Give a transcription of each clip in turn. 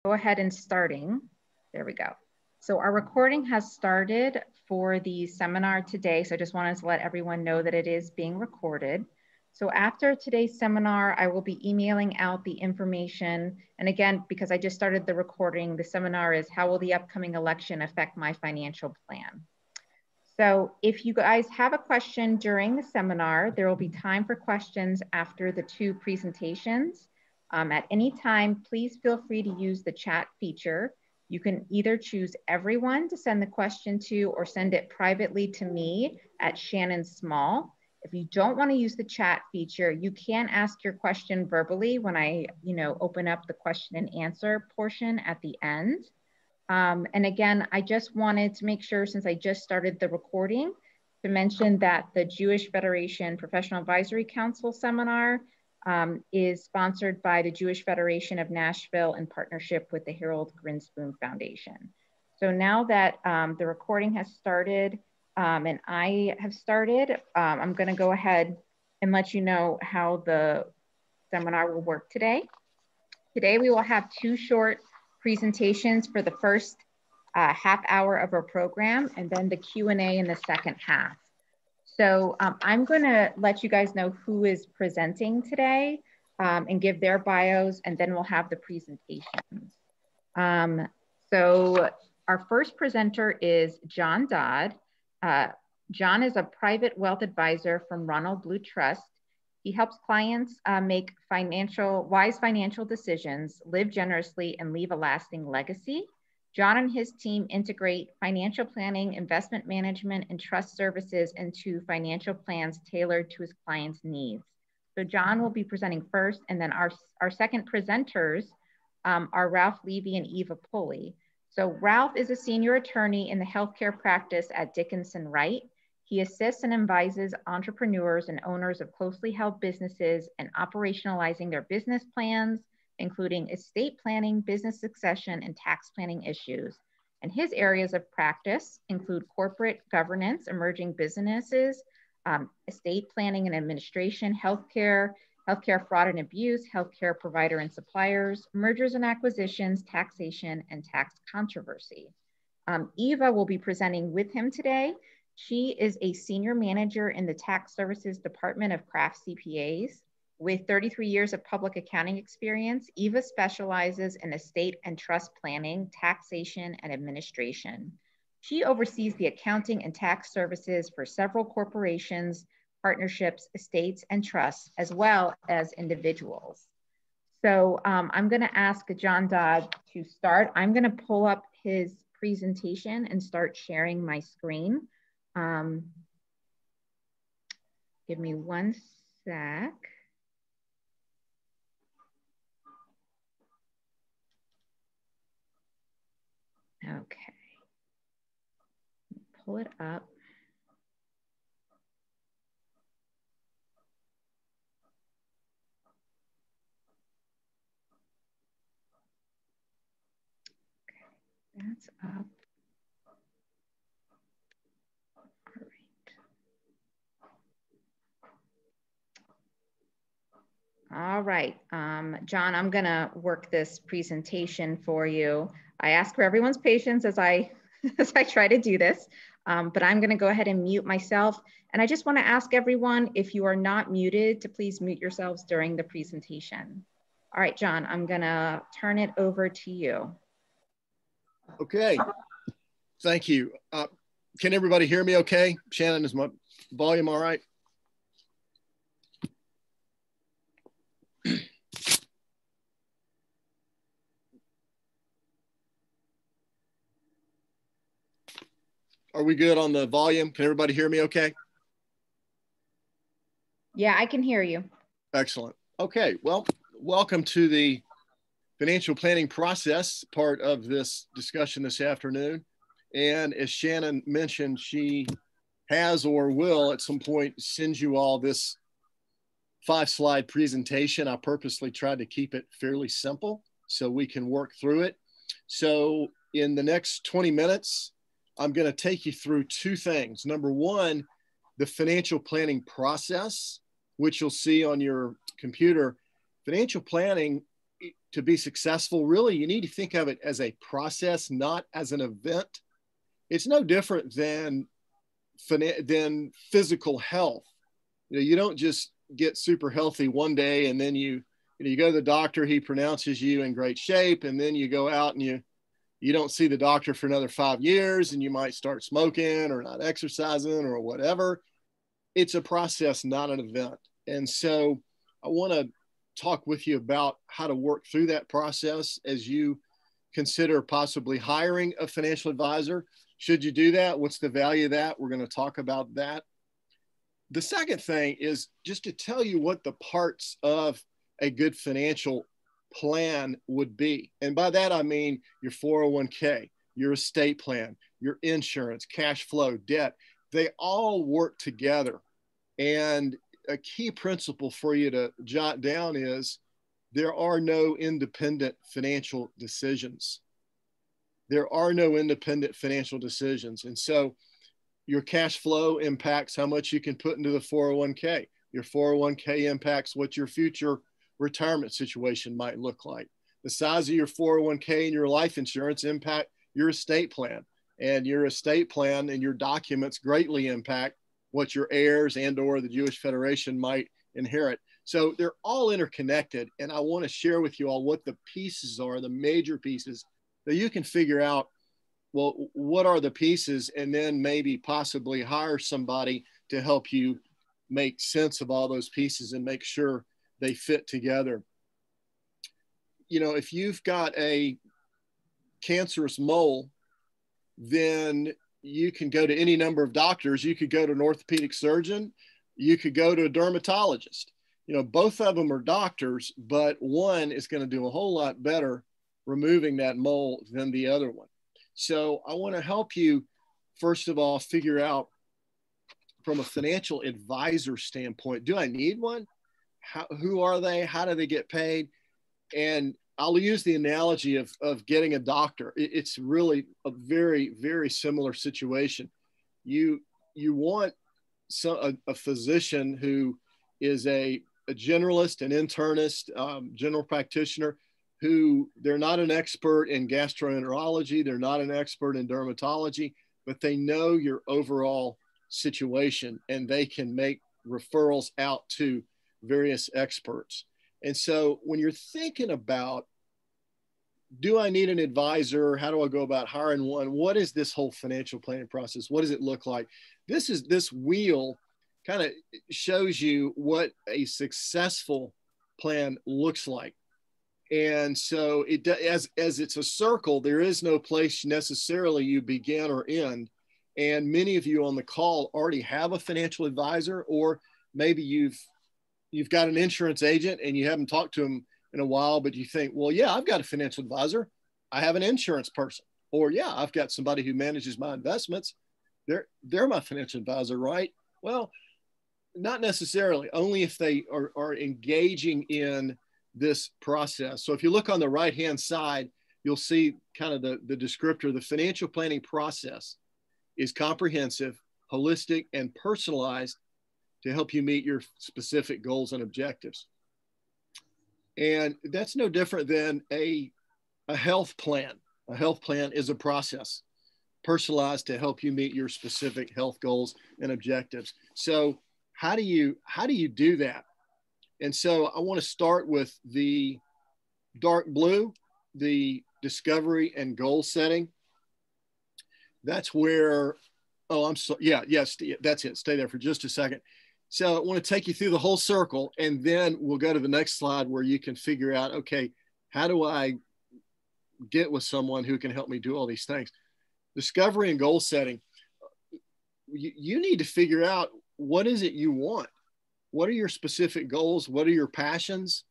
Go ahead and starting. There we go. So our recording has started for the seminar today. So I just wanted to let everyone know that it is being recorded. So after today's seminar, I will be emailing out the information. And again, because I just started the recording, the seminar is how will the upcoming election affect my financial plan? So if you guys have a question during the seminar, there will be time for questions after the two presentations. At any time, please feel free to use the chat feature. You can either choose everyone to send the question to or send it privately to me at Shannon Small. If you don't want to use the chat feature, you can ask your question verbally when I open up the question and answer portion at the end. And again, I just wanted to make sure, since I just started the recording, to mention that the Jewish Federation Professional Advisory Council seminar is sponsored by the Jewish Federation of Nashville in partnership with the Harold Grinspoon Foundation. So now that the recording has started and I have started, I'm going to go ahead and let you know how the seminar will work today. Today we will have two short presentations for the first half hour of our program, and then the Q&A in the second half. So I'm going to let you guys know who is presenting today and give their bios, and then we'll have the presentations. So our first presenter is John Dodd. John is a private wealth advisor from Ronald Blue Trust. He helps clients make wise financial decisions, live generously, and leave a lasting legacy. John and his team integrate financial planning, investment management, and trust services into financial plans tailored to his clients' needs. So John will be presenting first, and then our second presenters are Ralph Levy and Eva Pulley. So Ralph is a senior attorney in the healthcare practice at Dickinson Wright. He assists and advises entrepreneurs and owners of closely held businesses in operationalizing their business plans, including estate planning, business succession, and tax planning issues. And his areas of practice include corporate governance, emerging businesses, estate planning and administration, healthcare fraud and abuse, healthcare provider and suppliers, mergers and acquisitions, taxation, and tax controversy. Eva will be presenting with him today. She is a senior manager in the tax services department of Kraft CPAs. With 33 years of public accounting experience, Eva specializes in estate and trust planning, taxation, and administration. She oversees the accounting and tax services for several corporations, partnerships, estates, and trusts, as well as individuals. So I'm going to ask John Dodd to start. I'm going to pull up his presentation and start sharing my screen. Give me one sec. Okay, pull it up. Okay, that's up. All right, John, I'm gonna work this presentation for you. I ask for everyone's patience as I try to do this, but I'm gonna go ahead and mute myself. And I just wanna ask everyone, if you are not muted, to please mute yourselves during the presentation. All right, John, I'm gonna turn it over to you. Okay, thank you. Can everybody hear me okay? Shannon, is my volume all right? Are we good on the volume? Can everybody hear me okay? Yeah, I can hear you. Excellent. Okay, well, welcome to the financial planning process part of this discussion this afternoon. And as Shannon mentioned, she has or will at some point send you all this 5-slide presentation. I purposely tried to keep it fairly simple so we can work through it. So in the next 20 minutes, I'm going to take you through two things. Number one, the financial planning process, which you'll see on your computer. Financial planning to be successful, really, you need to think of it as a process, not as an event. It's no different than physical health. You don't just get super healthy one day and then you go to the doctor, he pronounces you in great shape, and then you go out and you don't see the doctor for another 5 years, and you might start smoking or not exercising or whatever. It's a process, not an event. And so I want to talk with you about how to work through that process as you consider possibly hiring a financial advisor. Should you do that? What's the value of that? We're going to talk about that. The second thing is just to tell you what the parts of a good financial plan would be. And by that, I mean your 401k, your estate plan, your insurance, cash flow, debt. They all work together. And a key principle for you to jot down is there are no independent financial decisions. There are no independent financial decisions. And so your cash flow impacts how much you can put into the 401k. Your 401k impacts what your future retirement situation might look like. The size of your 401k and your life insurance impact your estate plan, and your estate plan and your documents greatly impact what your heirs and or the Jewish Federation might inherit. So they're all interconnected. And I want to share with you all what the pieces are, the major pieces that you can figure out. Well, what are the pieces? And then maybe possibly hire somebody to help you make sense of all those pieces and make sure they fit together. If you've got a cancerous mole, then you can go to any number of doctors. You could go to an orthopedic surgeon. You could go to a dermatologist. Both of them are doctors, but one is going to do a whole lot better removing that mole than the other one. So I want to help you, first of all, figure out from a financial advisor standpoint, do I need one? Who are they? How do they get paid? And I'll use the analogy of getting a doctor. It's really a very, very similar situation. You want a physician who is a generalist, an internist, general practitioner, who they're not an expert in gastroenterology, they're not an expert in dermatology, but they know your overall situation and they can make referrals out to various experts. And so when you're thinking about, do I need an advisor? How do I go about hiring one? What is this whole financial planning process? What does it look like? This wheel kind of shows you what a successful plan looks like. And so as it's a circle, there is no place necessarily you begin or end. And many of you on the call already have a financial advisor, or maybe you've got an insurance agent and you haven't talked to them in a while, but you think, well, yeah, I've got a financial advisor. I have an insurance person, or yeah, I've got somebody who manages my investments. They're my financial advisor, right? Well, not necessarily, only if they are engaging in this process. So if you look on the right-hand side, you'll see kind of the descriptor. The financial planning process is comprehensive, holistic, and personalized to help you meet your specific goals and objectives. And that's no different than a health plan. A health plan is a process personalized to help you meet your specific health goals and objectives. So how do you do that? And so I want to start with the dark blue, the discovery and goal setting. That's where, that's it. Stay there for just a second. So I want to take you through the whole circle, and then we'll go to the next slide where you can figure out, okay, how do I get with someone who can help me do all these things? Discovery and goal setting. You need to figure out, what is it you want? What are your specific goals? What are your passions?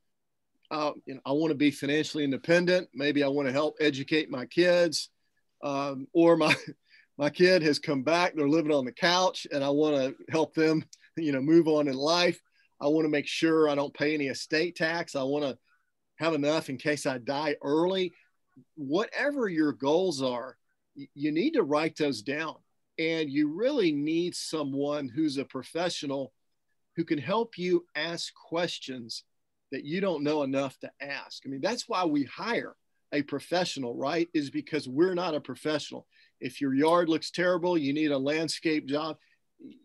I want to be financially independent. Maybe I want to help educate my kids, or my kid has come back. They're living on the couch, and I want to help them, move on in life. I want to make sure I don't pay any estate tax. I want to have enough in case I die early. Whatever your goals are, you need to write those down. And you really need someone who's a professional who can help you ask questions that you don't know enough to ask. I mean, that's why we hire a professional, right? Is because we're not a professional. If your yard looks terrible, you need a landscape job,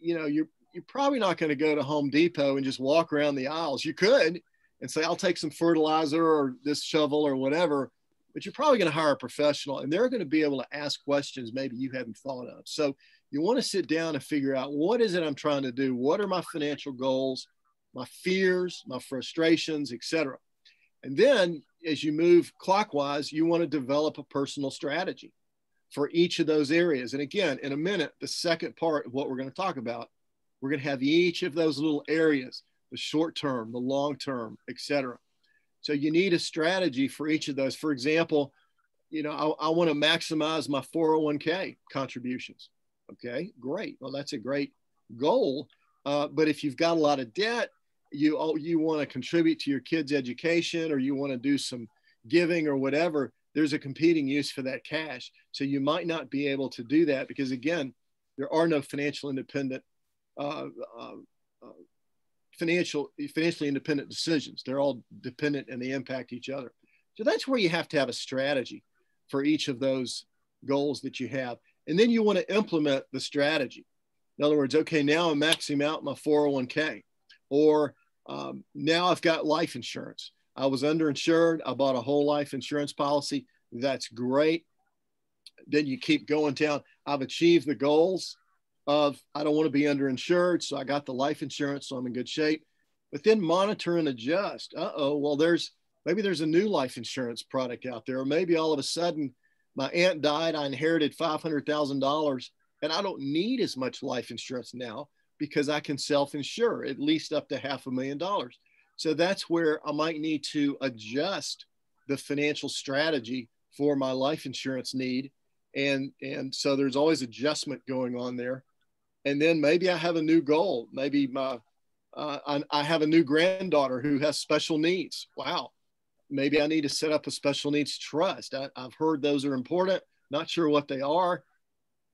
you know, you're probably not going to go to Home Depot and just walk around the aisles. You could and say, I'll take some fertilizer or this shovel or whatever, but you're probably going to hire a professional and they're going to be able to ask questions maybe you hadn't thought of. So you want to sit down and figure out, what is it I'm trying to do? What are my financial goals, my fears, my frustrations, etc. And then as you move clockwise, you want to develop a personal strategy for each of those areas. And again, in a minute, the second part of what we're going to talk about, we're going to have each of those little areas, the short term, the long term, etc. So you need a strategy for each of those. For example, you know, I want to maximize my 401k contributions. Okay, great. Well, that's a great goal. But if you've got a lot of debt, you want to contribute to your kids' education, or you want to do some giving or whatever, there's a competing use for that cash. So you might not be able to do that because, again, there are no financially independent decisions. They're all dependent and they impact each other. So that's where you have to have a strategy for each of those goals that you have. And then you want to implement the strategy. In other words, okay, now I'm maxing out my 401k, or now I've got life insurance. I was underinsured. I bought a whole life insurance policy. That's great. Then you keep going down. I've achieved the goals of, I don't want to be underinsured, so I got the life insurance, so I'm in good shape. But then monitor and adjust. Well, maybe there's a new life insurance product out there, or maybe all of a sudden my aunt died, I inherited $500,000, and I don't need as much life insurance now because I can self-insure at least up to $500,000. So that's where I might need to adjust the financial strategy for my life insurance need. And so there's always adjustment going on there. And then maybe I have a new goal. Maybe I have a new granddaughter who has special needs. Wow. Maybe I need to set up a special needs trust. I've heard those are important, not sure what they are.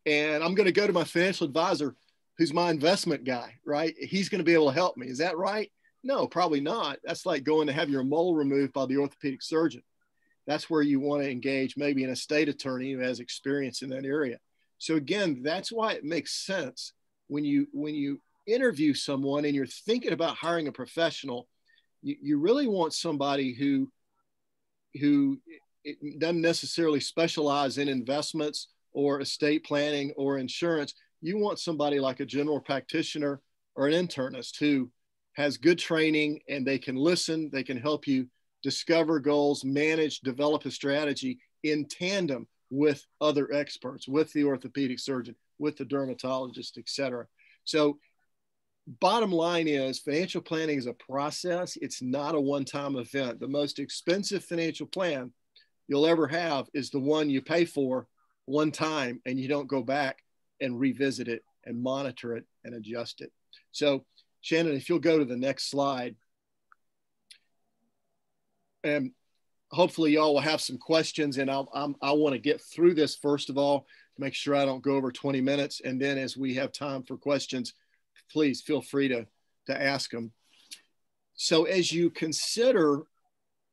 And I'm going to go to my financial advisor, who's my investment guy, right? He's going to be able to help me. Is that right? No, probably not. That's like going to have your mole removed by the orthopedic surgeon. That's where you want to engage maybe an estate attorney who has experience in that area. So again, that's why it makes sense when you interview someone and you're thinking about hiring a professional, you really want somebody who it doesn't necessarily specialize in investments or estate planning or insurance. You want somebody like a general practitioner or an internist who has good training and they can listen, they can help you discover goals, manage, develop a strategy in tandem with other experts, with the orthopedic surgeon, with the dermatologist, et cetera. So bottom line is, financial planning is a process. It's not a one-time event. The most expensive financial plan you'll ever have is the one you pay for one time and you don't go back and revisit it and monitor it and adjust it. So Shannon, if you'll go to the next slide. And hopefully y'all will have some questions, and I want to get through this first of all to make sure I don't go over 20 minutes. And then as we have time for questions, please feel free to ask them. So as you consider,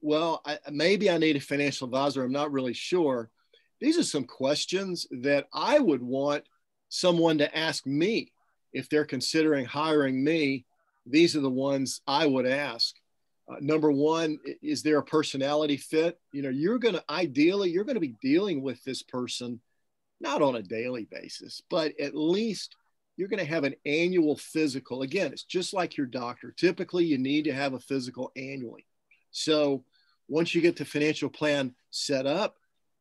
well, maybe I need a financial advisor, I'm not really sure. These are some questions that I would want someone to ask me. If they're considering hiring me, these are the ones I would ask. Number one, is there a personality fit? You know, ideally, you're going to be dealing with this person, not on a daily basis, but at least you're going to have an annual physical. Again, it's just like your doctor. Typically, you need to have a physical annually. So once you get the financial plan set up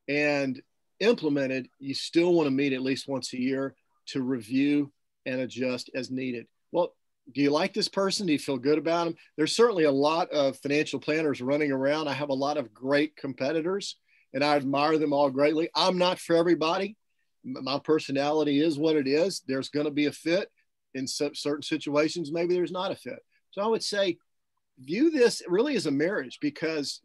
and implemented, you still want to meet at least once a year to review and adjust as needed. Well, do you like this person? Do you feel good about them? There's certainly a lot of financial planners running around. I have a lot of great competitors and I admire them all greatly. I'm not for everybody. My personality is what it is. There's going to be a fit in certain situations. Maybe there's not a fit. So I would say view this really as a marriage because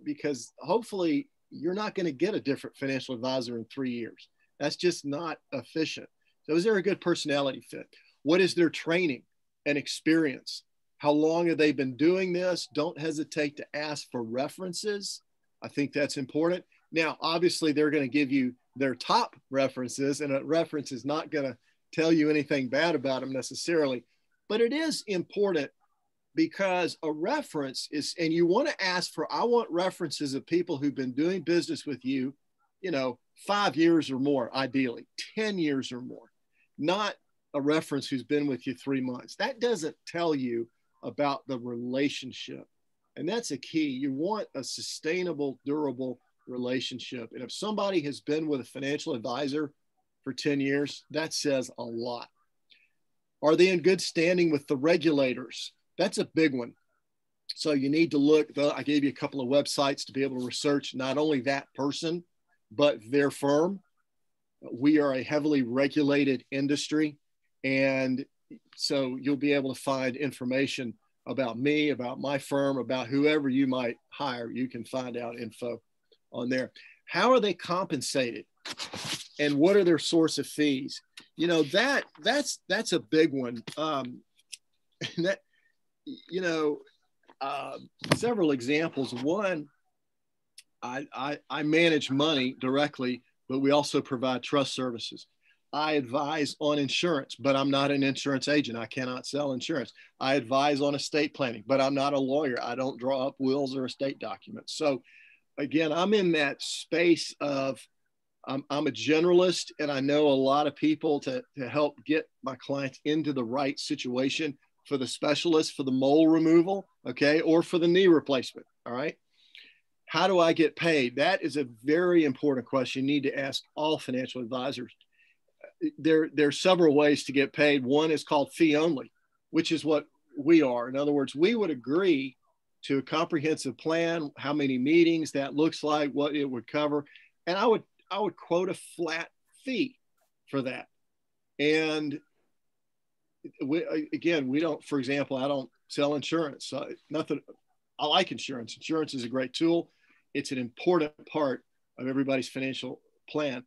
hopefully you're not going to get a different financial advisor in 3 years. That's just not efficient. So is there a good personality fit? What is their training and experience? How long have they been doing this? Don't hesitate to ask for references. I think that's important. Now, obviously, they're going to give you their top references, and a reference is not going to tell you anything bad about them necessarily. But it is important because a reference is, and you want to ask for, I want references of people who've been doing business with you, 5 years or more, ideally, 10 years or more, not a reference who's been with you 3 months. That doesn't tell you about the relationship. And that's a key. You want a sustainable, durable relationship. And if somebody has been with a financial advisor for 10 years, that says a lot. Are they in good standing with the regulators? That's a big one. So you need to look, I gave you a couple of websites to be able to research not only that person, but their firm. We are a heavily regulated industry. And so you'll be able to find information about me, about my firm, about whoever you might hire. You can find out info on there. How are they compensated? And what are their source of fees? That's a big one. Several examples. One, I manage money directly, but we also provide trust services. I advise on insurance, but I'm not an insurance agent. I cannot sell insurance. I advise on estate planning, but I'm not a lawyer. I don't draw up wills or estate documents. So again, I'm in that space of, I'm a generalist, and I know a lot of people to help get my clients into the right situation for the specialist, for the mole removal, okay, or for the knee replacement, all right? How do I get paid? That is a very important question you need to ask all financial advisors. There's several ways to get paid. One is called fee only, which is what we are. In other words, we would agree to a comprehensive plan, how many meetings that looks like, what it would cover. And I would quote a flat fee for that. And we don't, for example, I don't sell insurance. Nothing. I like insurance. Insurance is a great tool. It's an important part of everybody's financial plan.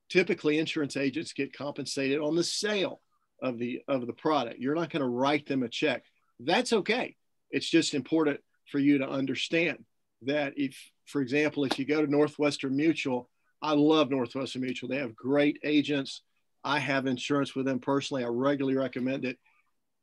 Typically, insurance agents get compensated on the sale of the product. You're not going to write them a check. That's okay. It's just important for you to understand that if, for example, if you go to Northwestern Mutual, I love Northwestern Mutual. They have great agents. I have insurance with them personally. I regularly recommend it.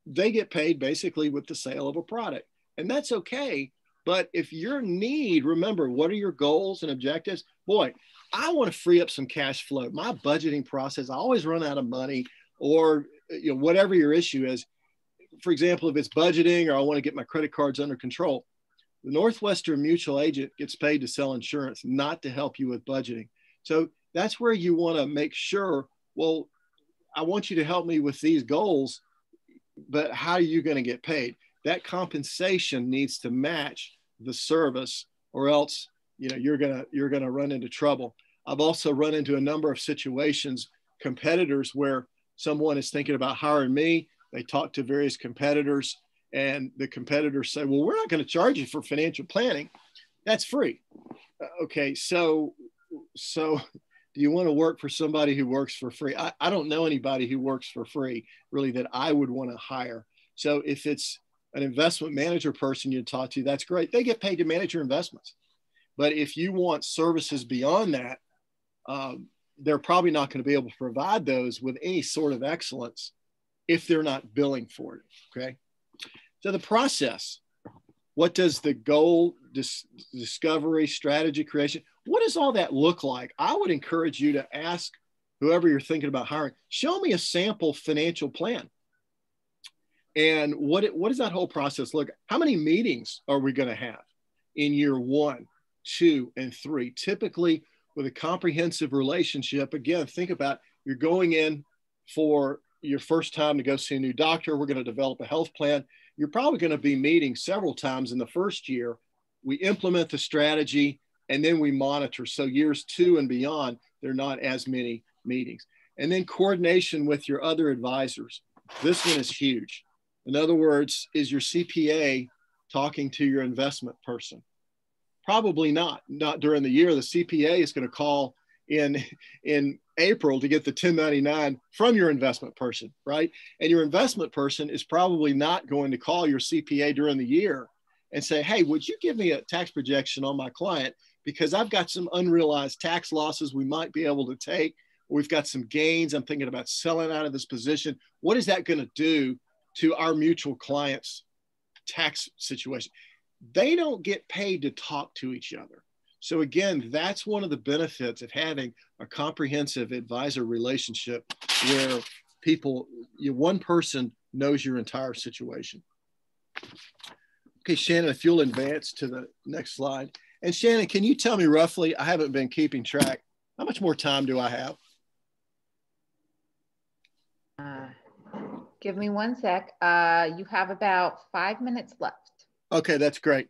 They get paid basically with the sale of a product, and that's okay. But if your need, remember, what are your goals and objectives? Boy, I want to free up some cash flow. My budgeting process, I always run out of money, or whatever your issue is. For example, if it's budgeting, or I want to get my credit cards under control, the Northwestern Mutual agent gets paid to sell insurance, not to help you with budgeting. So that's where you want to make sure, well, I want you to help me with these goals, but how are you going to get paid? That compensation needs to match the service, or else you're gonna run into trouble. I've also run into a number of situations, competitors, where someone is thinking about hiring me. They talk to various competitors, and the competitors say, well, we're not going to charge you for financial planning. That's free. Okay, so do you want to work for somebody who works for free? I don't know anybody who works for free, really, that I would want to hire. So if it's an investment manager person you talk to, that's great. They get paid to manage your investments. But if you want services beyond that, they're probably not going to be able to provide those with any sort of excellence if they're not billing for it, okay? So the process, what does the goal, discovery, strategy, creation, what does all that look like? I would encourage you to ask whoever you're thinking about hiring, show me a sample financial plan. And what does that whole process look? How many meetings are we going to have in year 1, 2, and 3? Typically, with a comprehensive relationship, again, think about, you're going in for your first time to go see a new doctor. We're going to develop a health plan. You're probably going to be meeting several times in the first year. We implement the strategy, and then we monitor. So years 2 and beyond, there are not as many meetings. And then coordination with your other advisors. This one is huge. In other words, is your CPA talking to your investment person? Probably not. Not during the year. The CPA is going to call in April to get the 1099 from your investment person, right? And your investment person is probably not going to call your CPA during the year and say, hey, would you give me a tax projection on my client? Because I've got some unrealized tax losses we might be able to take. We've got some gains. I'm thinking about selling out of this position. What is that going to do to our mutual clients' tax situation? They don't get paid to talk to each other. So again, that's one of the benefits of having a comprehensive advisor relationship where one person knows your entire situation. Okay, Shannon, if you'll advance to the next slide. And Shannon, can you tell me roughly, I haven't been keeping track, how much more time do I have? Give me one sec. You have about 5 minutes left. Okay, that's great.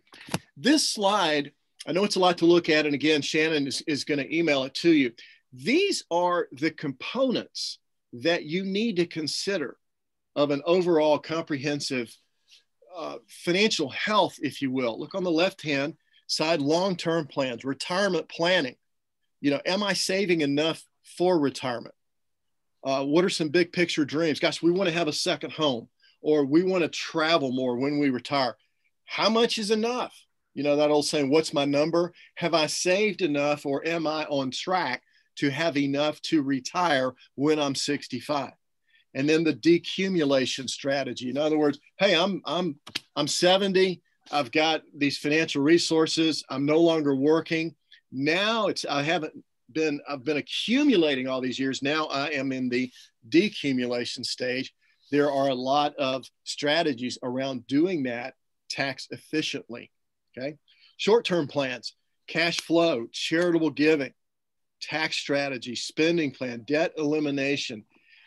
This slide, I know it's a lot to look at. And again, Shannon is going to email it to you. These are the components that you need to consider of an overall comprehensive financial health, if you will. Look on the left-hand side, long-term plans, retirement planning. You know, am I saving enough for retirement? What are some big picture dreams? Gosh, we want to have a second home, or we want to travel more when we retire. How much is enough? You know, that old saying, what's my number? Have I saved enough, or am I on track to have enough to retire when I'm 65? And then the decumulation strategy. In other words, hey, I'm 70. I've got these financial resources. I'm no longer working. Now I've been accumulating all these years. Now I am in the decumulation stage. There are a lot of strategies around doing that tax efficiently. Okay. Short-term plans, cash flow, charitable giving, tax strategy, spending plan, debt elimination.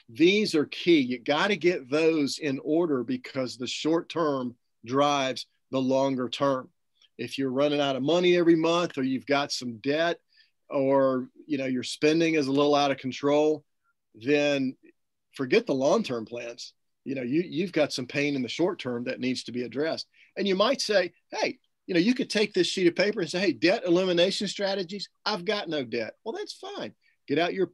These are key. You got to get those in order because the short term drives the longer term. If you're running out of money every month, or you've got some debt, or your spending is a little out of control, then forget the long-term plans. You've got some pain in the short term that needs to be addressed. And you might say, hey, you could take this sheet of paper and say, hey, debt elimination strategies. I've got no debt. Well, that's fine. Get out your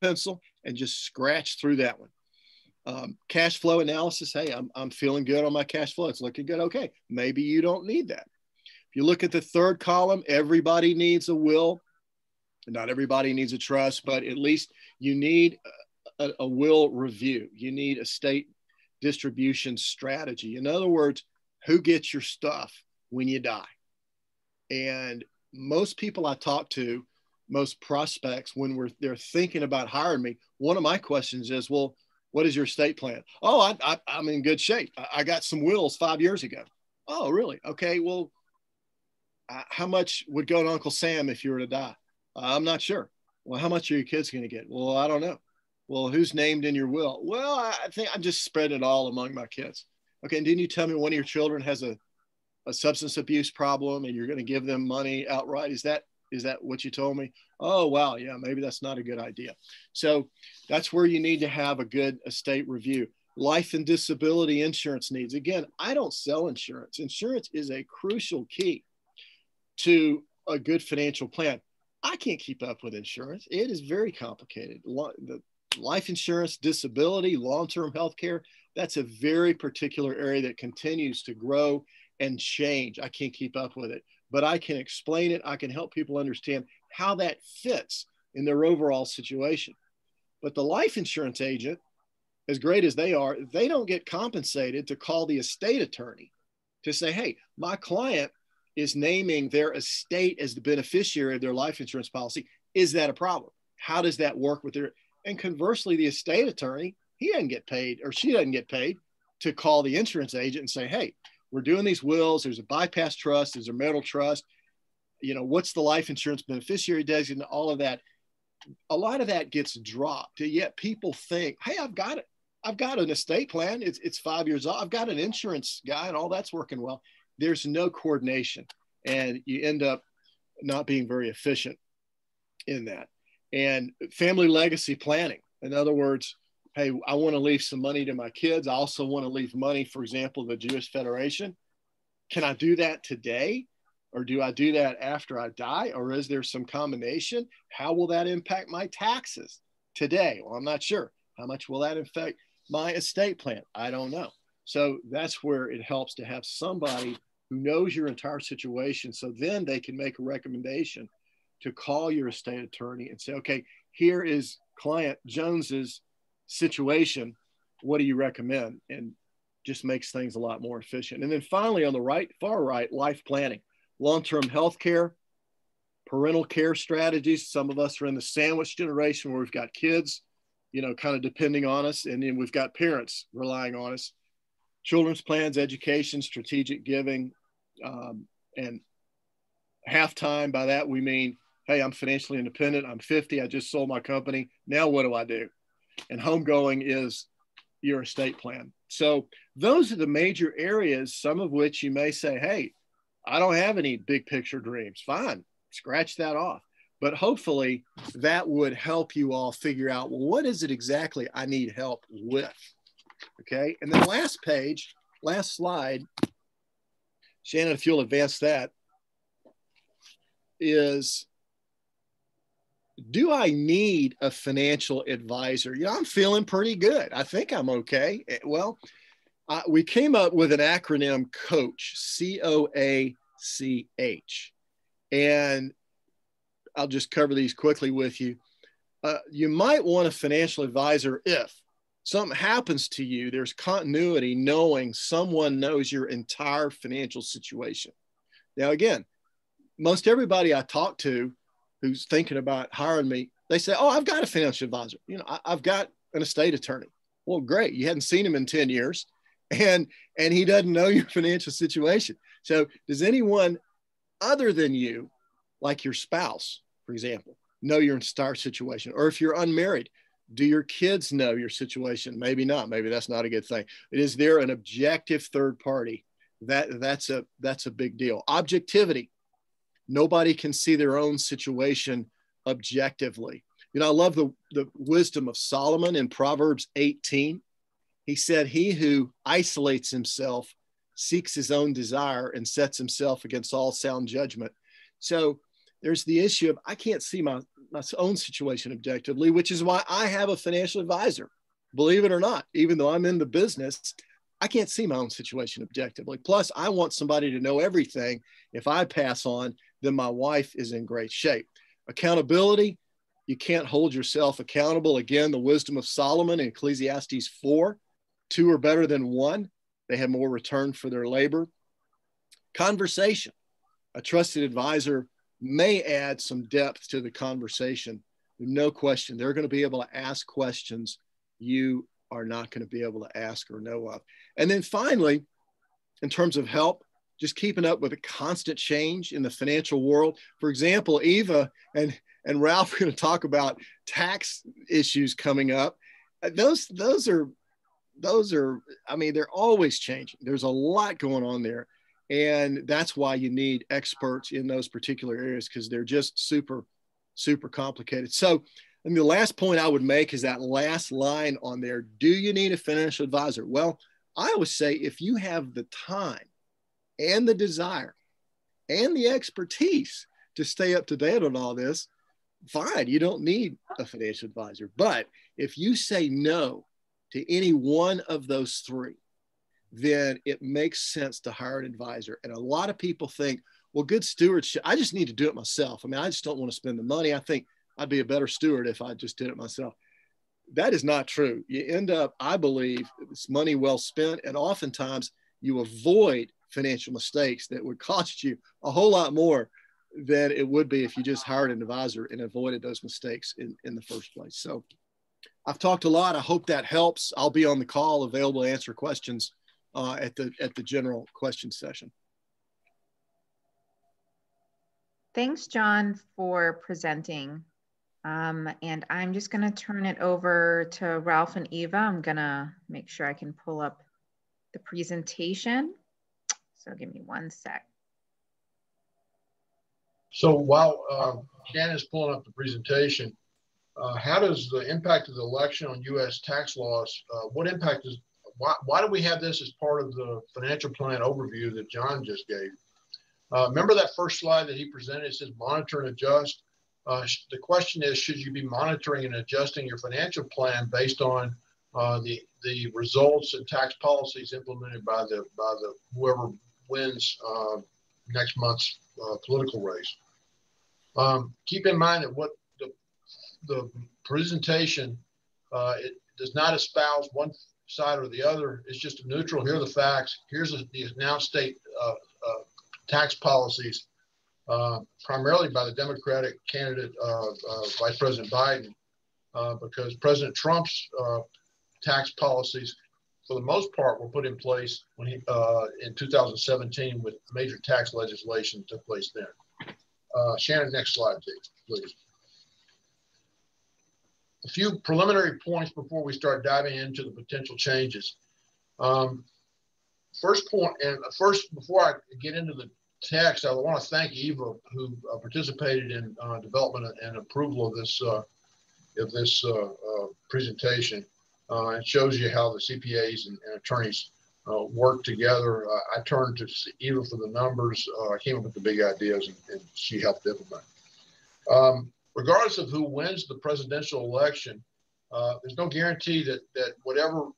pencil and just scratch through that one. Cash flow analysis. Hey, I'm feeling good on my cash flow. It's looking good. Okay. Maybe you don't need that. If you look at the third column, everybody needs a will. Not everybody needs a trust, but at least you need a will review. You need a estate distribution strategy. In other words, who gets your stuff when you die? And most people I talk to, most prospects, when they're thinking about hiring me, one of my questions is, well, what is your estate plan? Oh, I'm in good shape. I got some wills 5 years ago. Oh, really? Okay. Well, how much would go to Uncle Sam if you were to die? I'm not sure. Well, how much are your kids going to get? Well, I don't know. Well, who's named in your will? Well, I think I'm just spreading it all among my kids. Okay. And didn't you tell me one of your children has a substance abuse problem and you're going to give them money outright? Is that what you told me? Oh, wow. Yeah, maybe that's not a good idea. So that's where you need to have a good estate review. Life and disability insurance needs. Again, I don't sell insurance. Insurance is a crucial key to a good financial plan. I can't keep up with insurance. It is very complicated. The life insurance, disability, long-term health care, that's a very particular area that continues to grow and change. I can't keep up with it, but I can explain it. I can help people understand how that fits in their overall situation. But the life insurance agent, as great as they are, they don't get compensated to call the estate attorney to say, hey, my client is naming their estate as the beneficiary of their life insurance policy. Is that a problem? How does that work with their, and conversely, the estate attorney, he doesn't get paid, or she doesn't get paid to call the insurance agent and say, hey, we're doing these wills. There's a bypass trust. There's a marital trust. What's the life insurance beneficiary designation, all of that. A lot of that gets dropped. Yet people think, hey, I've got it. I've got an estate plan. It's 5 years old. I've got an insurance guy and all that's working well. There's no coordination, and you end up not being very efficient in that. And family legacy planning. In other words, hey, I want to leave some money to my kids. I also want to leave money, for example, the Jewish Federation. Can I do that today? Or do I do that after I die? Or is there some combination? How will that impact my taxes today? Well, I'm not sure. How much will that affect my estate plan? I don't know. So that's where it helps to have somebody who knows your entire situation. So then they can make a recommendation to call your estate attorney and say, okay, here is client Jones's situation. What do you recommend? And just makes things a lot more efficient. And then finally, on the right, far right, life planning, long-term health care, parental care strategies. Some of us are in the sandwich generation where we've got kids, you know, kind of depending on us. And then we've got parents relying on us. Children's plans, education, strategic giving, and halftime. By that, we mean, hey, I'm financially independent. I'm 50. I just sold my company. Now what do I do? And homegoing is your estate plan. So those are the major areas, some of which you may say, hey, I don't have any big picture dreams. Fine, scratch that off. But hopefully that would help you all figure out, well, what is it exactly I need help with? Okay. And then last page, last slide, Shannon, if you'll advance that, is, do I need a financial advisor? You know, I'm feeling pretty good. I think I'm okay. Well, we came up with an acronym, COACH, C-O-A-C-H. And I'll just cover these quickly with you. You might want a financial advisor if something happens to you. There's continuity, knowing someone knows your entire financial situation. Now, again, most everybody I talk to who's thinking about hiring me, they say, oh, I've got a financial advisor. You know, I've got an estate attorney. Well, great. You hadn't seen him in 10 years and he doesn't know your financial situation. So does anyone other than you, like your spouse, for example, know your entire situation? Or if you're unmarried, do your kids know your situation? Maybe not. Maybe that's not a good thing. Is there an objective third party? That's a big deal. Objectivity. Nobody can see their own situation objectively. You know, I love the wisdom of Solomon in Proverbs 18. He said, he who isolates himself seeks his own desire and sets himself against all sound judgment. So there's the issue of, I can't see my own situation objectively, which is why I have a financial advisor. Believe it or not, even though I'm in the business, I can't see my own situation objectively. Plus, I want somebody to know everything. If I pass on, then my wife is in great shape. Accountability, you can't hold yourself accountable. Again, the wisdom of Solomon in Ecclesiastes 4, 2 are better than 1. They have more return for their labor. Conversation, a trusted advisor may add some depth to the conversation. No question, they're going to be able to ask questions you are not going to be able to ask or know of. And then finally, in terms of help, just keeping up with a constant change in the financial world. For example, Eva and Ralph are going to talk about tax issues coming up. Those are, I mean, they're always changing. There's a lot going on there. And that's why you need experts in those particular areas, because they're just super, super complicated. So, and the last point I would make is that last line on there. Do you need a financial advisor? Well, I always say, if you have the time and the desire and the expertise to stay up to date on all this, fine, you don't need a financial advisor. But if you say no to any one of those three, then it makes sense to hire an advisor. And a lot of people think, well, good stewardship, I just need to do it myself. I mean, I just don't want to spend the money. I think I'd be a better steward if I just did it myself. That is not true. You end up, I believe, it's money well spent. And oftentimes you avoid financial mistakes that would cost you a whole lot more than it would be if you just hired an advisor and avoided those mistakes in the first place. So I've talked a lot. I hope that helps. I'll be on the call, available to answer questions at the general question session. Thanks, John, for presenting. And I'm just going to turn it over to Ralph and Eva. I'm going to make sure I can pull up the presentation. So give me one sec. So while Shannon's pulling up the presentation, how does the impact of the election on U.S. tax laws, what impact is, why do we have this as part of the financial plan overview that John just gave? Remember that first slide that he presented? It says monitor and adjust. The question is, should you be monitoring and adjusting your financial plan based on the results and tax policies implemented by the whoever wins next month's political race? Keep in mind that what the presentation, it does not espouse one side or the other. It's just neutral. Here are the facts. Here's the announced state tax policies, primarily by the Democratic candidate, Vice President Biden, because President Trump's tax policies, for the most part, were put in place when he in 2017 with major tax legislation took place then. Shannon, next slide, please. A few preliminary points before we start diving into the potential changes. First point, and first, before I get into the text, I want to thank Eva, who participated in development and approval of this presentation. It shows you how the CPAs and attorneys work together. I turned to Eva for the numbers. I came up with the big ideas, and she helped implement. Regardless of who wins the presidential election, there's no guarantee that whatever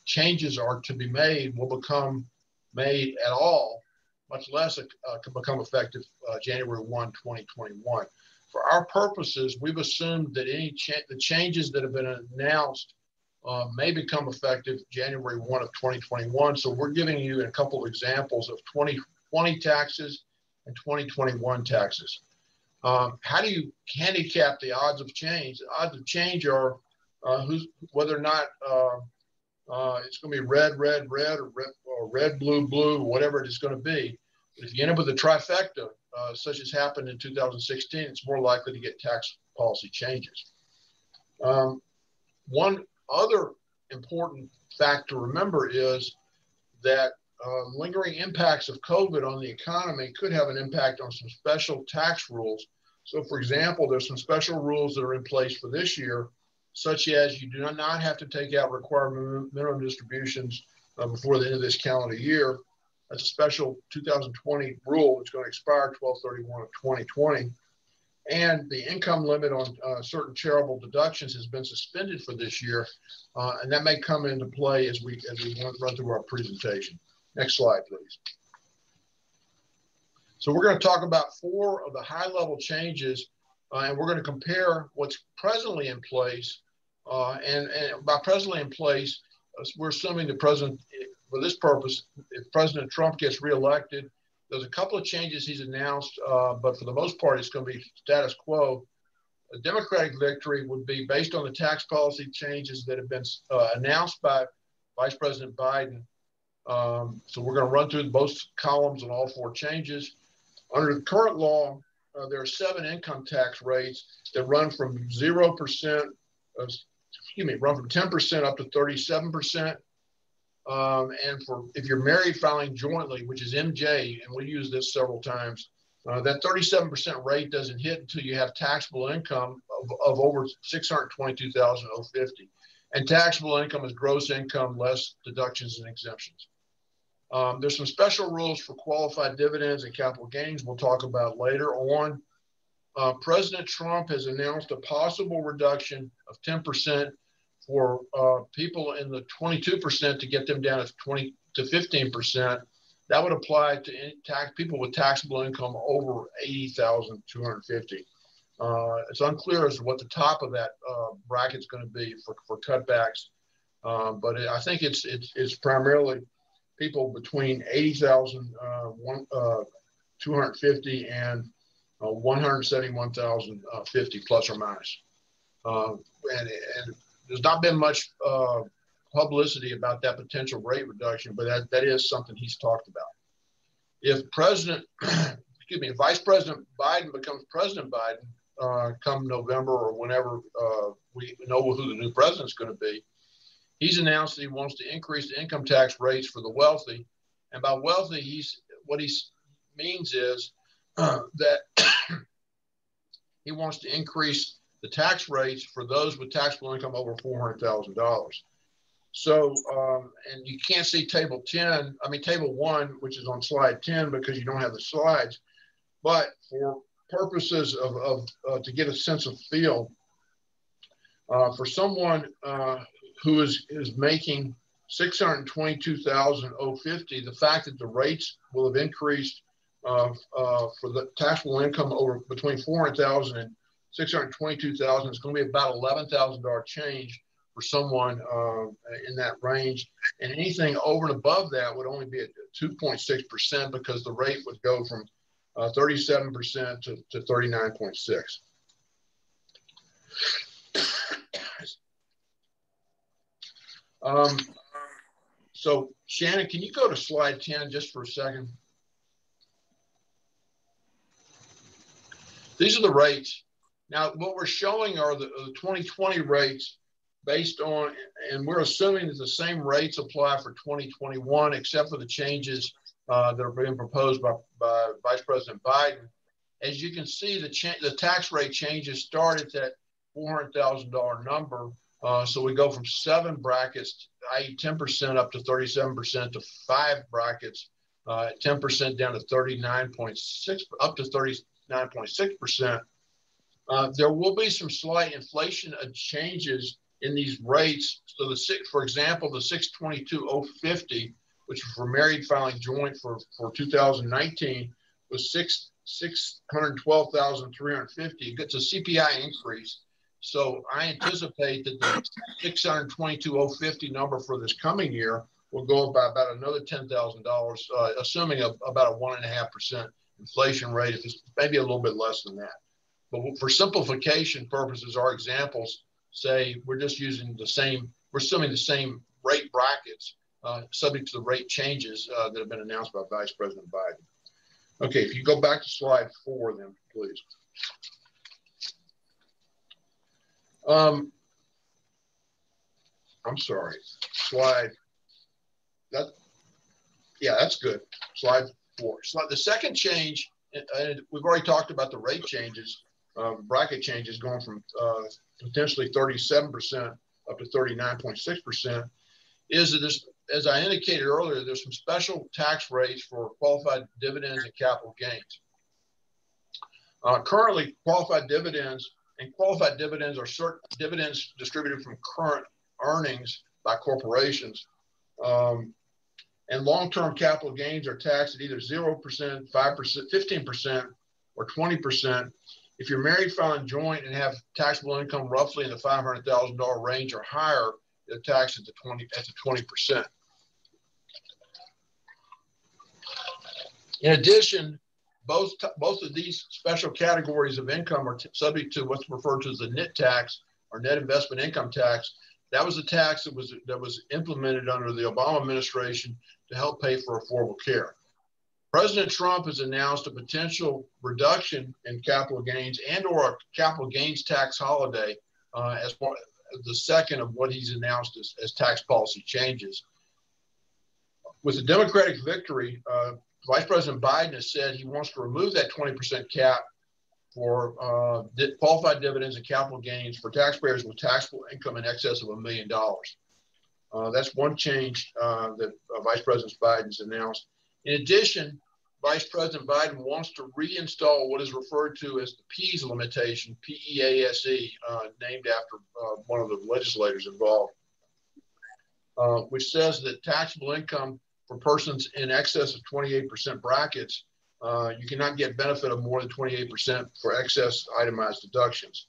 changes are to be made will become made at all, much less can become effective January 1, 2021. For our purposes, we've assumed that the changes that have been announced may become effective January 1 of 2021. So we're giving you a couple of examples of 2020 taxes and 2021 taxes. How do you handicap the odds of change? The odds of change are whether or not it's going to be red, red, red, or red, blue, blue, whatever it is going to be. If you end up with a trifecta, such as happened in 2016, it's more likely to get tax policy changes. One other important fact to remember is that lingering impacts of COVID on the economy could have an impact on some special tax rules. So, for example, there's some special rules that are in place for this year, such as you do not have to take out required minimum distributions before the end of this calendar year. That's a special 2020 rule that's going to expire 12/31 of 2020. And the income limit on certain charitable deductions has been suspended for this year, and that may come into play as we run through our presentation. Next slide, please. So we're going to talk about 4 of the high-level changes, and we're going to compare what's presently in place. And by presently in place, we're assuming the president, for this purpose, if President Trump gets reelected, there's a couple of changes he's announced, but for the most part, it's going to be status quo. A Democratic victory would be based on the tax policy changes that have been announced by Vice President Biden. So we're going to run through both columns on all 4 changes. Under the current law, there are 7 income tax rates that run from 0%, run from 10% up to 37%. And if you're married filing jointly, which is MJ, and we use this several times, that 37% rate doesn't hit until you have taxable income of over $622,050. And taxable income is gross income less deductions and exemptions. There's some special rules for qualified dividends and capital gains we'll talk about later on. President Trump has announced a possible reduction of 10% for people in the 22% to get them down to 15%. That would apply to people with taxable income over $80,250. It's unclear as to what the top of that bracket is going to be for cutbacks, but I think it's primarily people between 80,250 and 171,050 plus or minus. And there's not been much publicity about that potential rate reduction, but that is something he's talked about. If Vice President Biden becomes President Biden come November or whenever we know who the new president's going to be, he's announced that he wants to increase the income tax rates for the wealthy. And by wealthy, what he means is that he wants to increase the tax rates for those with taxable income over $400,000. So, and you can't see table 1, which is on slide 10 because you don't have the slides. But for purposes of to get a sense of feel, for someone who is making $622,050, the fact that the rates will have increased for the taxable income over between $400,000 and $622,000 is going to be about $11,000 change for someone in that range. And anything over and above that would only be at 2.6% because the rate would go from 37% to 39.6%. So Shannon, can you go to slide 10 just for a second? These are the rates. Now, what we're showing are the 2020 rates based on, and we're assuming that the same rates apply for 2021, except for the changes that are being proposed by Vice President Biden. As you can see, the tax rate changes start at that $400,000 number. So we go from 7 brackets, i.e. 10% up to 37%, to 5 brackets, 10% down to 39.6, up to 39.6%. There will be some slight inflation changes in these rates. So for example, the 622,050, which for married filing joint for 2019 was 612,350. It gets a CPI increase. So I anticipate that the 622,050 number for this coming year will go up by about another $10,000, assuming about a 1.5% inflation rate. If it's maybe a little bit less than that. But for simplification purposes, our examples say we're just using the same, we're assuming the same rate brackets subject to the rate changes that have been announced by Vice President Biden. Okay, if you go back to slide 4 then, please. I'm sorry, that's good. Slide 4. The second change, and we've already talked about the rate changes, bracket changes going from potentially 37% up to 39.6%, is that this, as I indicated earlier, there's some special tax rates for qualified dividends and capital gains. Currently, qualified dividends are certain dividends distributed from current earnings by corporations. And long-term capital gains are taxed at either 0%, 5%, 15%, or 20%. If you're married, filing joint, and have taxable income roughly in the $500,000 range or higher, they're taxed at the 20%. In addition, both of these special categories of income are subject to what's referred to as the NIT tax, or net investment income tax. That was a tax that was implemented under the Obama administration to help pay for affordable care. President Trump has announced a potential reduction in capital gains and/or a capital gains tax holiday as the second of what he's announced as tax policy changes. With the Democratic victory, Vice President Biden has said he wants to remove that 20% cap for qualified dividends and capital gains for taxpayers with taxable income in excess of $1 million. That's one change that Vice President Biden's announced. In addition, Vice President Biden wants to reinstall what is referred to as the PEASE limitation, P-E-A-S-E, named after one of the legislators involved, which says that taxable income for persons in excess of 28% brackets, you cannot get benefit of more than 28% for excess itemized deductions,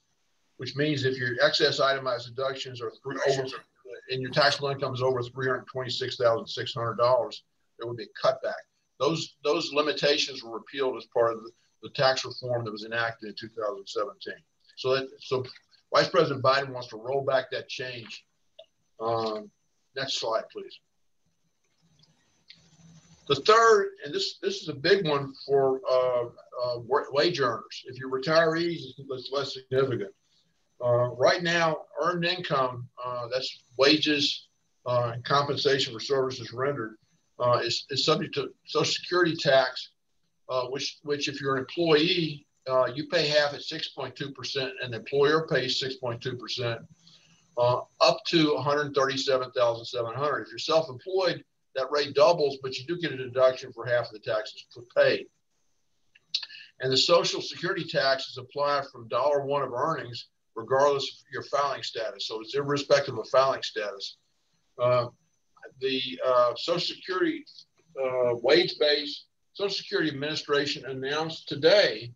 which means if your excess itemized deductions are and your taxable income is over $326,600, there would be a cutback. Those limitations were repealed as part of the tax reform that was enacted in 2017. So Vice President Biden wants to roll back that change. Next slide, please. The third, and this is a big one for wage earners. If you're retirees, it's less significant. Right now, earned income, that's wages and compensation for services rendered, is subject to Social Security tax, which if you're an employee, you pay half at 6.2%, and the employer pays 6.2%. up to $137,700. If you're self-employed, that rate doubles, but you do get a deduction for half of the taxes paid. And the Social Security taxes apply from $1 of earnings, regardless of your filing status. So it's irrespective of filing status. The Social Security wage base, Social Security Administration announced today,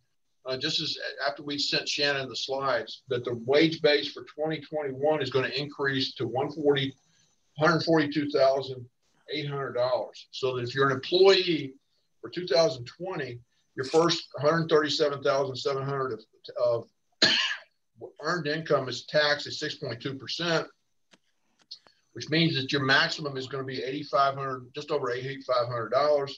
just as after we sent Shannon the slides, that the wage base for 2021 is going to increase to $142,800. So that if you're an employee for 2020, your first $137,700 of earned income is taxed at 6.2%, which means that your maximum is going to be $8,500, just over $8,500.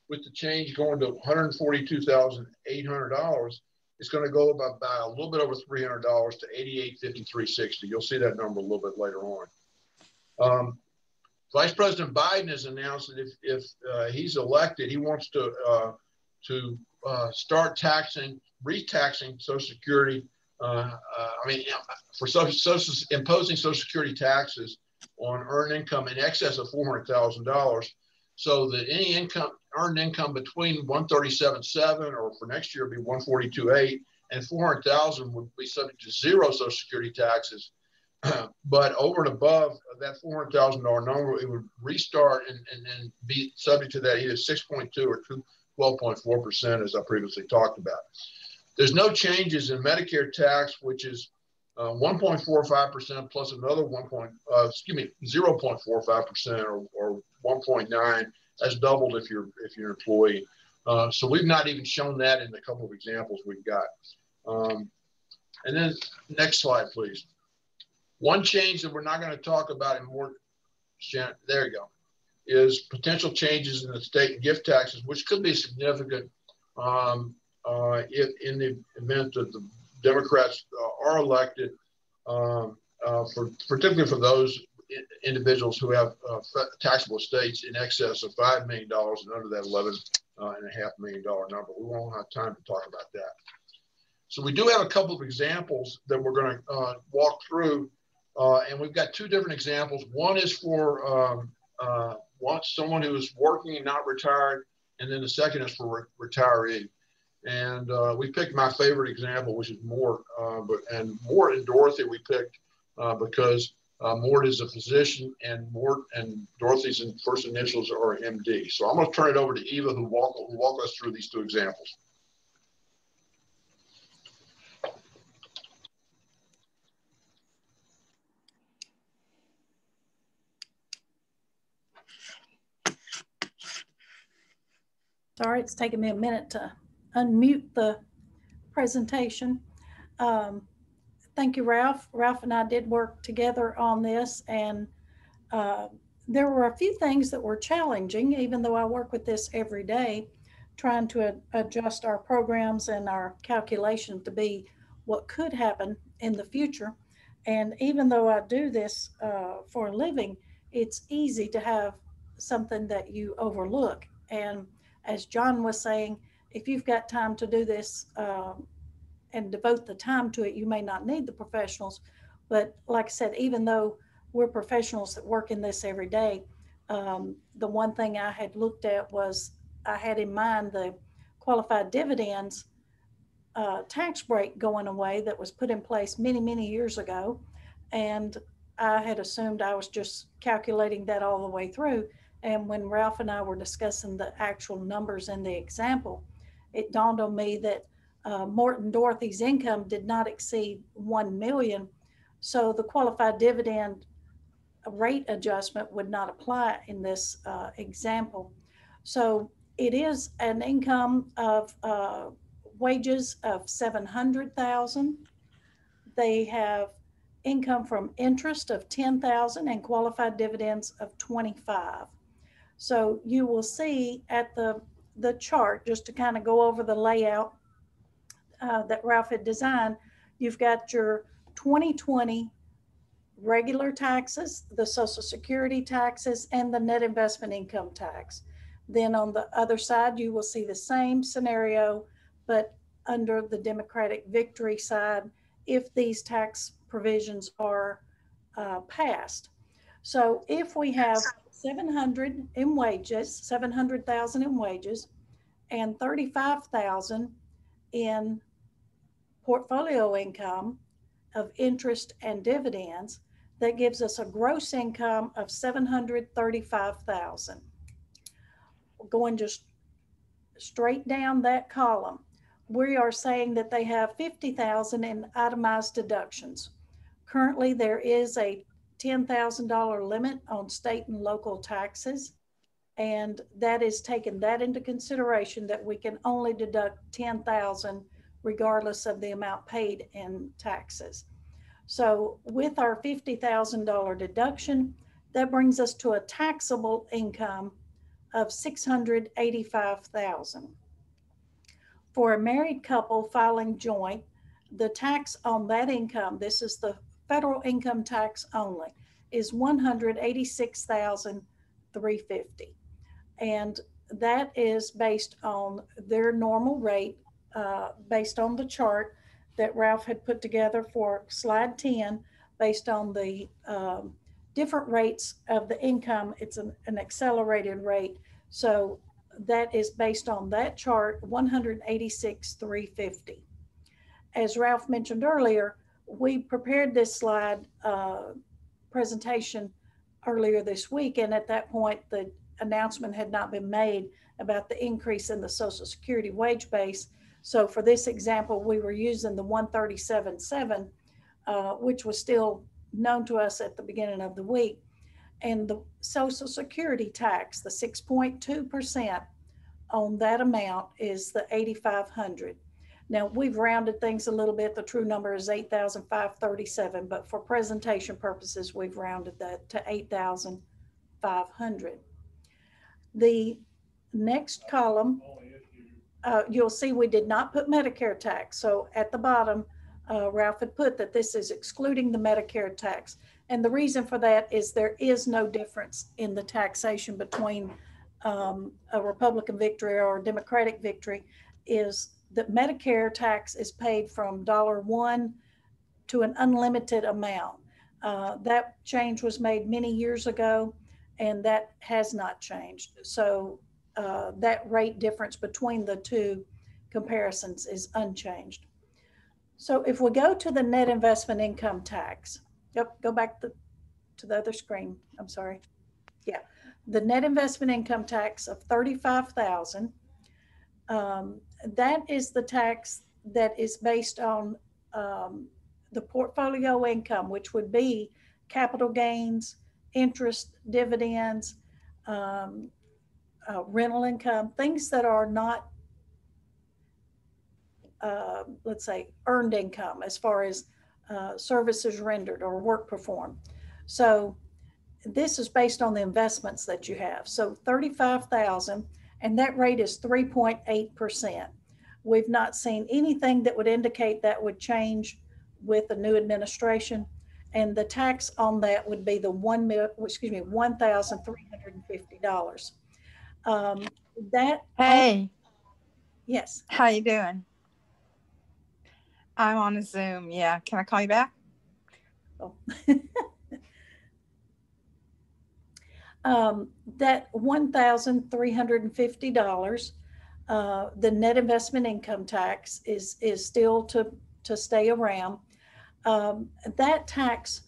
With the change going to $142,800, it's going to go up by a little bit over $300 to $88,5360. You'll see that number a little bit later on. Vice President Biden has announced that if he's elected, he wants to start retaxing Social Security. Imposing Social Security taxes on earned income in excess of $400,000, so that any earned income between $137,700 or for next year would be $142,800, and $400,000 would be subject to zero Social Security taxes. But over and above that $400,000 number, it would restart and be subject to that either 6.2 or 12.4%, as I previously talked about. There's no changes in Medicare tax, which is 1.45% plus another 0.45% or 1.9. That's doubled if you're an employee. So we've not even shown that in a couple of examples we've got. And then next slide, please. One change that we're not going to talk about in more, there you go, is potential changes in the state gift taxes, which could be significant if in the event that the Democrats are elected, particularly for those individuals who have taxable estates in excess of $5 million and under that $11.5 million number. We won't have time to talk about that. So we do have a couple of examples that we're going to walk through, and we've got two different examples. One is for someone who is working and not retired, and then the second is for retiree. And we picked my favorite example, which is Mort. And Mort and Dorothy we picked because Mort is a physician, and Mort and Dorothy's first initials are MD. So I'm going to turn it over to Eva, who walk us through these two examples. Sorry, it's taking me a minute to unmute the presentation. Thank you, Ralph. Ralph and I did work together on this, and there were a few things that were challenging, even though I work with this every day, trying to adjust our programs and our calculations to be what could happen in the future. And even though I do this for a living, it's easy to have something that you overlook. And as John was saying, if you've got time to do this and devote the time to it, you may not need the professionals. But like I said, even though we're professionals that work in this every day, the one thing I had looked at was I had in mind the qualified dividends tax break going away that was put in place many, many years ago. And I had assumed I was just calculating that all the way through. And when Ralph and I were discussing the actual numbers in the example, it dawned on me that Mort and Dorothy's income did not exceed 1 million. So the qualified dividend rate adjustment would not apply in this example. So it is an income of wages of 700,000. They have income from interest of 10,000 and qualified dividends of 25. So you will see at the chart, just to kind of go over the layout that Ralph had designed, you've got your 2020 regular taxes, the Social Security taxes, and the net investment income tax. Then on the other side, you will see the same scenario, but under the Democratic victory side, if these tax provisions are passed. So if we have 700 in wages, 700,000 in wages, and 35,000 in portfolio income of interest and dividends, that gives us a gross income of 735,000. Going just straight down that column, we are saying that they have 50,000 in itemized deductions. Currently, there is a $10,000 limit on state and local taxes, and that is taking that into consideration, that we can only deduct 10,000 regardless of the amount paid in taxes. So with our $50,000 deduction, that brings us to a taxable income of $685,000. For a married couple filing joint, the tax on that income, this is the federal income tax only, is $186,350. And that is based on their normal rate, based on the chart that Ralph had put together for slide 10, based on the different rates of the income. It's an accelerated rate. So that is based on that chart, $186,350. As Ralph mentioned earlier, we prepared this slide presentation earlier this week, and at that point, the announcement had not been made about the increase in the Social Security wage base. So for this example, we were using the 137.7, which was still known to us at the beginning of the week. And the Social Security tax, the 6.2% on that amount, is the $8,500. Now we've rounded things a little bit. The true number is $8,537, but for presentation purposes, we've rounded that to $8,500. The next column, you'll see we did not put Medicare tax. So at the bottom, Ralph had put that this is excluding the Medicare tax. And the reason for that is there is no difference in the taxation between a Republican victory or a Democratic victory. Is that Medicare tax is paid from $1 to an unlimited amount. That change was made many years ago, and that has not changed. So that rate difference between the two comparisons is unchanged. So if we go to the net investment income tax, go back to the other screen. I'm sorry. Yeah, the net investment income tax of $35,000. That is the tax that is based on the portfolio income, which would be capital gains, interest, dividends, rental income, things that are not, let's say, earned income as far as services rendered or work performed. So this is based on the investments that you have. So 35,000, and that rate is 3.8%. We've not seen anything that would indicate that would change with the new administration. And the tax on that would be the $1,350. Hey, yes. how you doing? I'm on a Zoom. Yeah, can I call you back? Oh. That $1,350, the net investment income tax is still to stay around. That tax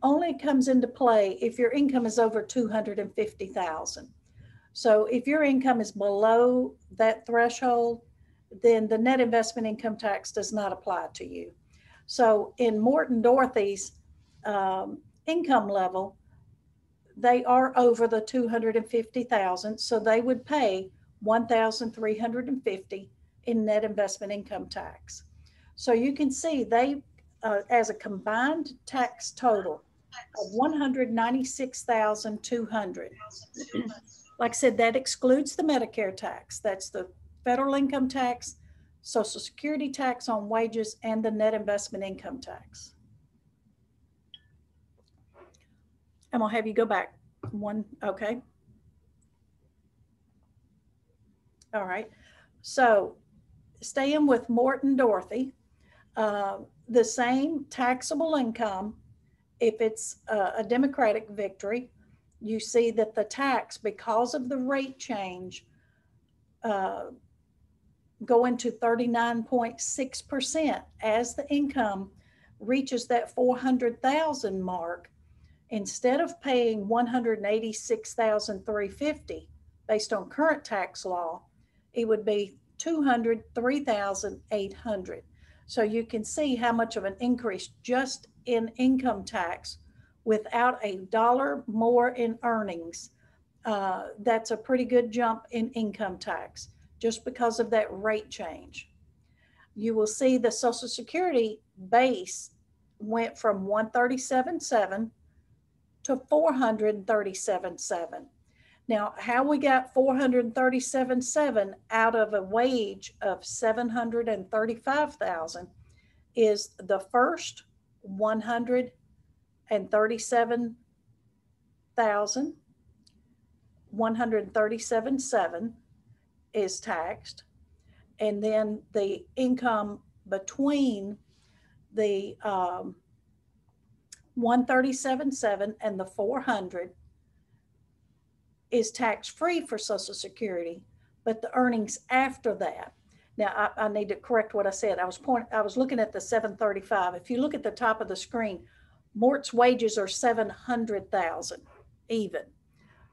only comes into play if your income is over $250,000. So if your income is below that threshold, then the net investment income tax does not apply to you. So in Morton Dorothy's income level, they are over the $250,000, so they would pay $1,350 in net investment income tax. So you can see they, as a combined tax total of $196,200. Like I said, that excludes the Medicare tax. That's the federal income tax, Social Security tax on wages, and the net investment income tax. I'm gonna have you go back one, okay. All right, so staying with Morton Dorothy, the same taxable income if it's a Democratic victory, you see that the tax, because of the rate change, going to 39.6% as the income reaches that 400,000 mark. Instead of paying 186,350 based on current tax law, it would be 203,800. So you can see how much of an increase just in income tax without a dollar more in earnings. That's a pretty good jump in income tax just because of that rate change. You will see the Social Security base went from 137.7 to 437.7. Now, how we got 437.7 out of a wage of 735,000 is the first 137,7 is taxed, and then the income between the 137.7 and the 400 is tax-free for Social Security, but the earnings after that. Now, I need to correct what I said. I was looking at the 735. If you look at the top of the screen, Mort's wages are 700,000 even.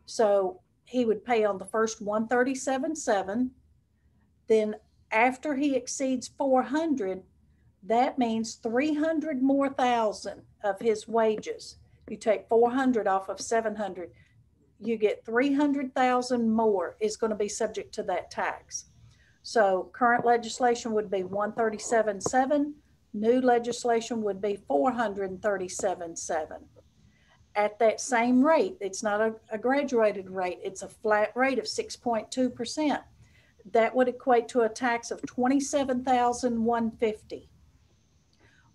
So he would pay on the first 137.7. Then after he exceeds 400, that means 300 more thousand of his wages. You take 400 off of 700, you get 300,000 more is going to be subject to that tax. So current legislation would be 137.7. New legislation would be 437.7. At that same rate, it's not a graduated rate, it's a flat rate of 6.2%. That would equate to a tax of $27,150.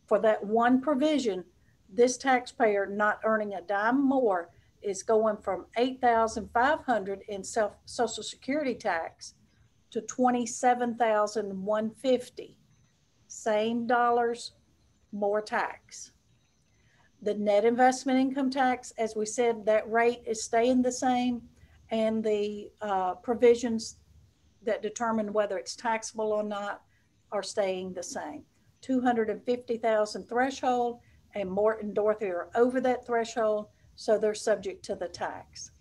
For that one provision, this taxpayer not earning a dime more is going from $8,500 in Social Security tax to $27,150. Same dollars, more tax. The net investment income tax, as we said, that rate is staying the same, and the provisions that determine whether it's taxable or not are staying the same. 250,000 threshold, and Mort and Dorothy are over that threshold, so they're subject to the tax.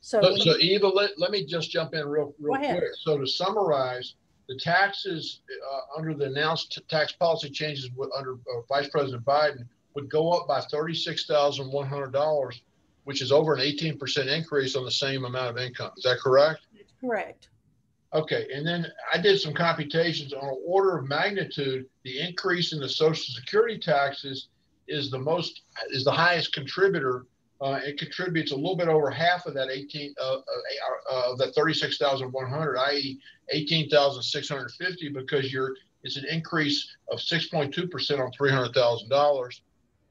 So Eva, let me just jump in real quick. So to summarize, the taxes under the announced tax policy changes under Vice President Biden would go up by $36,100, which is over an 18% increase on the same amount of income. Is that correct? That's correct. Okay, and then I did some computations on an order of magnitude. The increase in the Social Security taxes is the highest contributor. It contributes a little bit over half of that that 36,100, i.e., 18,650, because it's an increase of 6.2% on $300,000.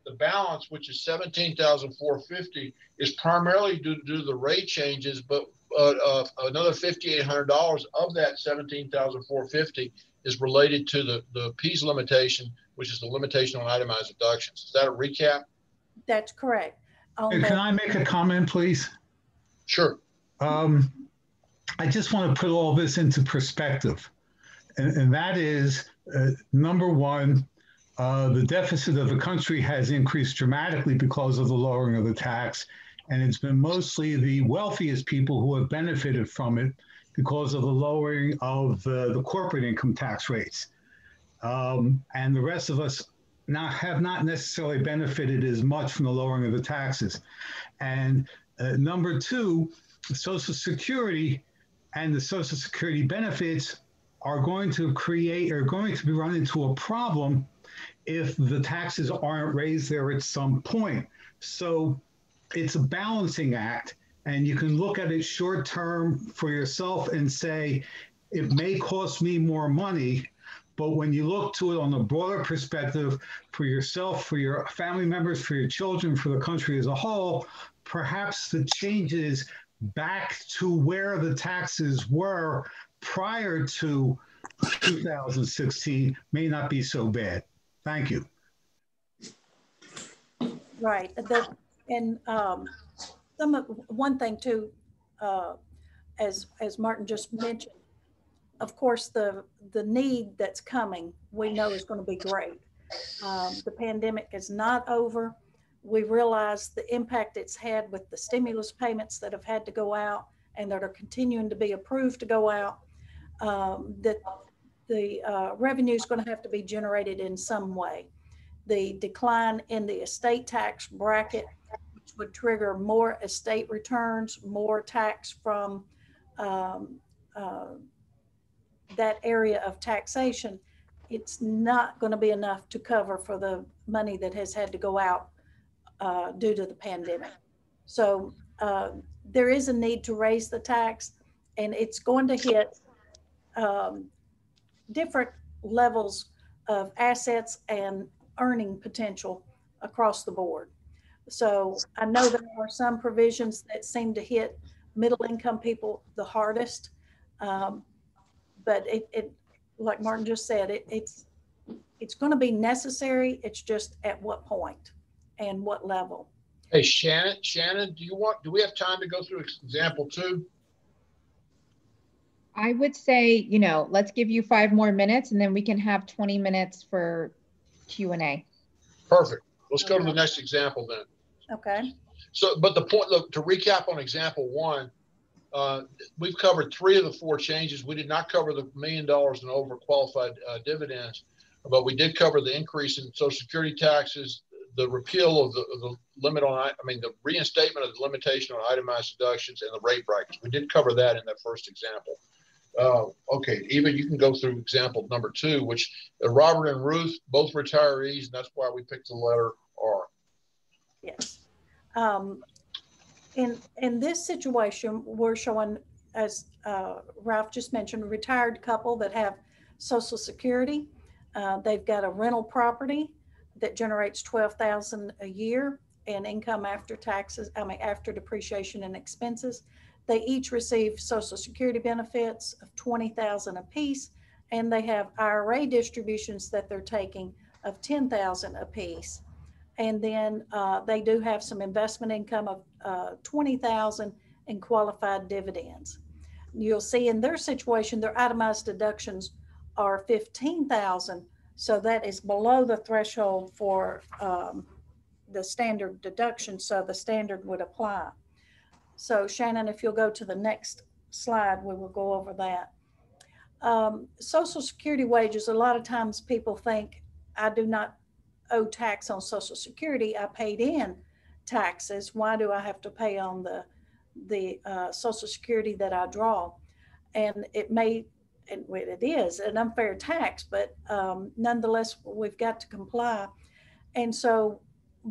The balance, which is 17,450, is primarily due to the rate changes, but another $5,800 of that 17,450 is related to the PEAS limitation, which is the limitation on itemized deductions. Is that a recap? That's correct. Can I make a comment, please? Sure. I just want to put all this into perspective. And that is, number one, the deficit of the country has increased dramatically because of the lowering of the tax. And it's been mostly the wealthiest people who have benefited from it because of the lowering of the corporate income tax rates. And the rest of us have not necessarily benefited as much from the lowering of the taxes. And number two, Social Security and the Social Security benefits are going to be run into a problem if the taxes aren't raised there at some point. So it's a balancing act, and you can look at it short term for yourself and say, it may cost me more money, but when you look to it on a broader perspective for yourself, for your family members, for your children, for the country as a whole, perhaps the changes back to where the taxes were prior to 2016 may not be so bad. Thank you. Right. And one thing too, as Martin just mentioned, of course, the need that's coming, we know is going to be great. The pandemic is not over. We realize the impact it's had with the stimulus payments that have had to go out and that are continuing to be approved to go out. That the revenue is going to have to be generated in some way. The decline in the estate tax bracket, which would trigger more estate returns, more tax from that area of taxation, it's not going to be enough to cover for the money that has had to go out due to the pandemic. So there is a need to raise the tax, and it's going to hit different levels of assets and earning potential across the board. So I know there are some provisions that seem to hit middle income people the hardest. But it, like Martin just said, it's going to be necessary. It's just at what point and what level. Hey, Shannon, do we have time to go through example 2? I would say, let's give you 5 more minutes and then we can have 20 minutes for Q&A. Perfect. Let's go to the next example then. Okay. So, but the point, look, to recap on example 1, we've covered 3 of the 4 changes. We did not cover the $1 million in overqualified dividends, but we did cover the increase in Social Security taxes, the repeal of the limit on, the reinstatement of the limitation on itemized deductions, and the rate brackets. We did cover that in that first example. Okay, Eva, you can go through example number 2, which Robert and Ruth, both retirees, and that's why we picked the letter R. Yes. In this situation, we're showing, as Ralph just mentioned, a retired couple that have Social Security. They've got a rental property that generates $12,000 a year in income after taxes, after depreciation and expenses. They each receive Social Security benefits of $20,000 apiece, and they have IRA distributions that they're taking of $10,000 apiece. And then they do have some investment income of $20,000 in qualified dividends. You'll see in their situation, their itemized deductions are $15,000. So that is below the threshold for the standard deduction. So the standard would apply. So Shannon, if you'll go to the next slide, we will go over that. Social Security wages, a lot of times people think, I do not owe tax on Social Security. I paid in taxes. Why do I have to pay on the Social Security that I draw? And it is an unfair tax, but nonetheless, we've got to comply. And so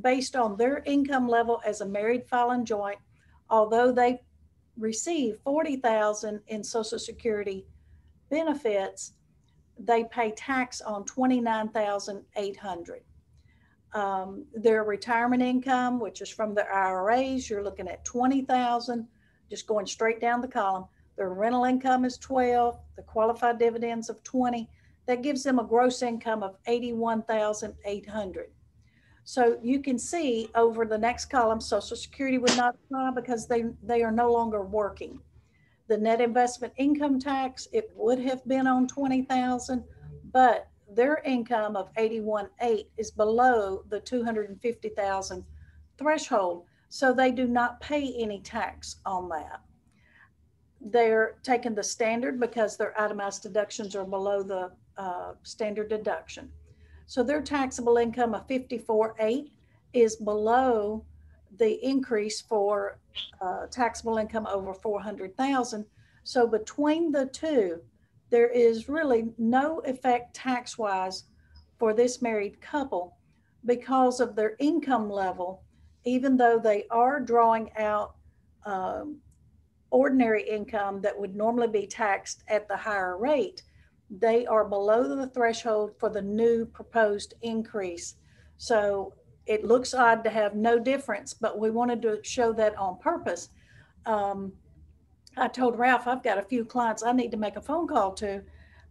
based on their income level as a married filing joint, although they receive $40,000 in Social Security benefits, they pay tax on $29,800. Their retirement income, which is from their IRAs, you're looking at $20,000, just going straight down the column. Their rental income is $12,000, the qualified dividends of $20,000. That gives them a gross income of $81,800. So you can see over the next column, Social Security would not apply because they are no longer working. The net investment income tax, it would have been on $20,000, but their income of $81,800 is below the $250,000 threshold. So they do not pay any tax on that. They're taking the standard because their itemized deductions are below the standard deduction. So their taxable income of $54,800 is below the increase for taxable income over $400,000. So between the two, there is really no effect tax-wise for this married couple because of their income level, even though they are drawing out ordinary income that would normally be taxed at the higher rate. They are below the threshold for the new proposed increase. So it looks odd to have no difference, but we wanted to show that on purpose. I told Ralph, I've got a few clients I need to make a phone call to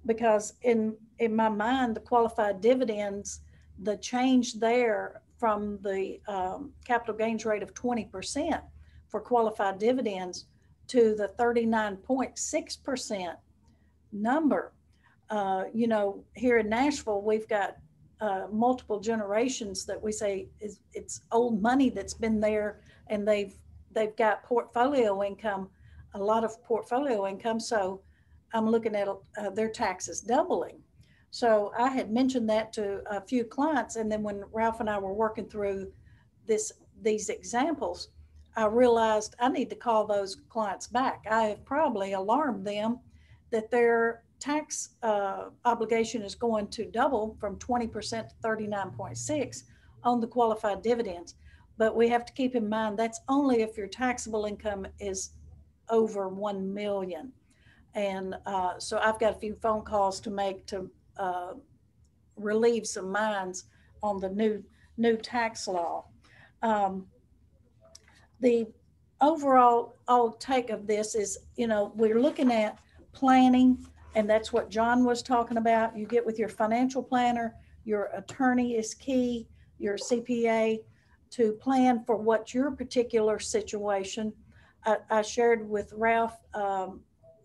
because in my mind, the qualified dividends, the change there from the capital gains rate of 20% for qualified dividends to the 39.6% number. You know, here in Nashville, we've got multiple generations that we say it's old money that's been there, and they've got portfolio income, a lot of portfolio income. So I'm looking at their taxes doubling. So I had mentioned that to a few clients, and then when Ralph and I were working through these examples, I realized I need to call those clients back. I have probably alarmed them that their tax obligation is going to double from 20% to 39.6 on the qualified dividends. But we have to keep in mind that's only if your taxable income is over 1 million. And so I've got a few phone calls to make to relieve some minds on the new tax law. The overall take of this is, you know, we're looking at planning, and that's what John was talking about. You get with your financial planner, your attorney is key, your CPA, to plan for what your particular situation. I shared with Ralph,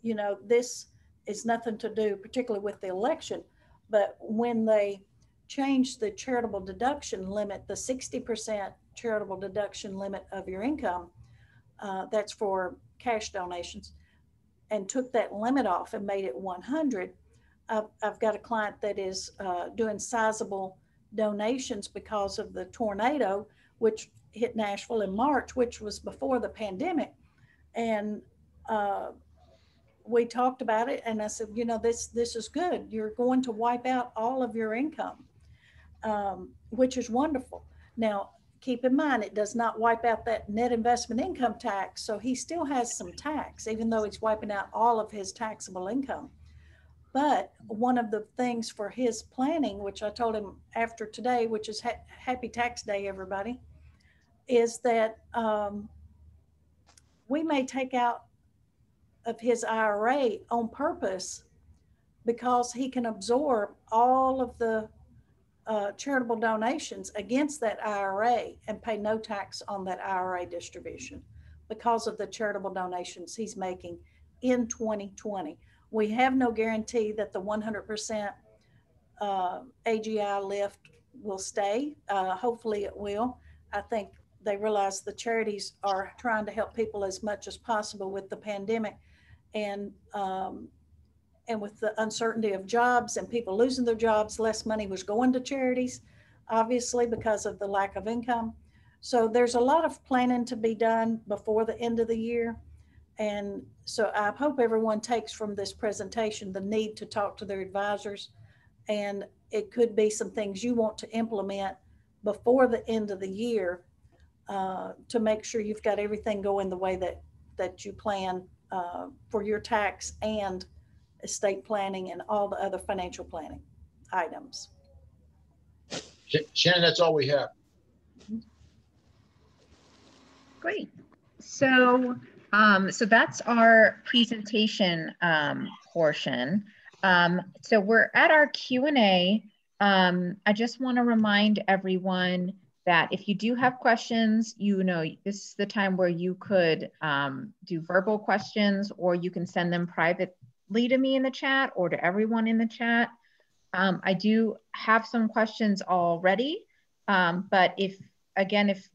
you know, this is nothing to do particularly with the election, but when they changed the charitable deduction limit, the 60% charitable deduction limit of your income, that's for cash donations, and took that limit off and made it 100. I've got a client that is doing sizable donations because of the tornado, which hit Nashville in March, which was before the pandemic. And we talked about it, and I said, you know, this is good. You're going to wipe out all of your income, which is wonderful. Now, keep in mind, it does not wipe out that net investment income tax. So he still has some tax, even though he's wiping out all of his taxable income. But one of the things for his planning, which I told him after today, which is happy tax day, everybody, is that we may take out of his IRA on purpose because he can absorb all of the charitable donations against that IRA and pay no tax on that IRA distribution because of the charitable donations he's making in 2020. We have no guarantee that the 100% AGI lift will stay. Hopefully it will. I think they realize the charities are trying to help people as much as possible with the pandemic, and with the uncertainty of jobs and people losing their jobs, less money was going to charities, obviously, because of the lack of income. So there's a lot of planning to be done before the end of the year. And so I hope everyone takes from this presentation the need to talk to their advisors, and it could be some things you want to implement before the end of the year to make sure you've got everything going the way that you plan for your tax and estate planning and all the other financial planning items. Shannon, that's all we have. Great. So, so that's our presentation portion. So we're at our Q&A. I just want to remind everyone that if you do have questions, you know, this is the time where you could do verbal questions, or you can send them privately to me in the chat or to everyone in the chat. I do have some questions already, but if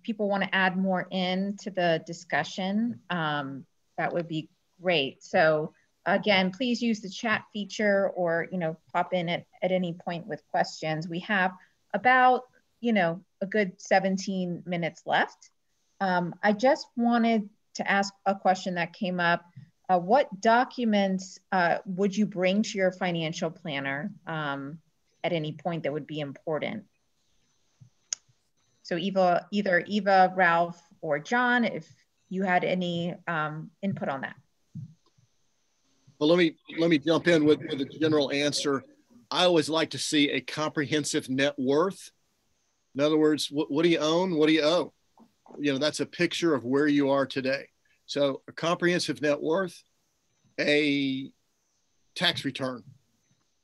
people want to add more into the discussion, that would be great. So again, please use the chat feature, or, you know, pop in at any point with questions. We have about, you know, a good 17 minutes left. I just wanted to ask a question that came up. What documents would you bring to your financial planner at any point that would be important? So either Eva, Ralph, or John, if you had any input on that. Well, let me jump in with a general answer. I always like to see a comprehensive net worth. In other words, what do you own? What do you owe? You know, that's a picture of where you are today. So a comprehensive net worth, a tax return.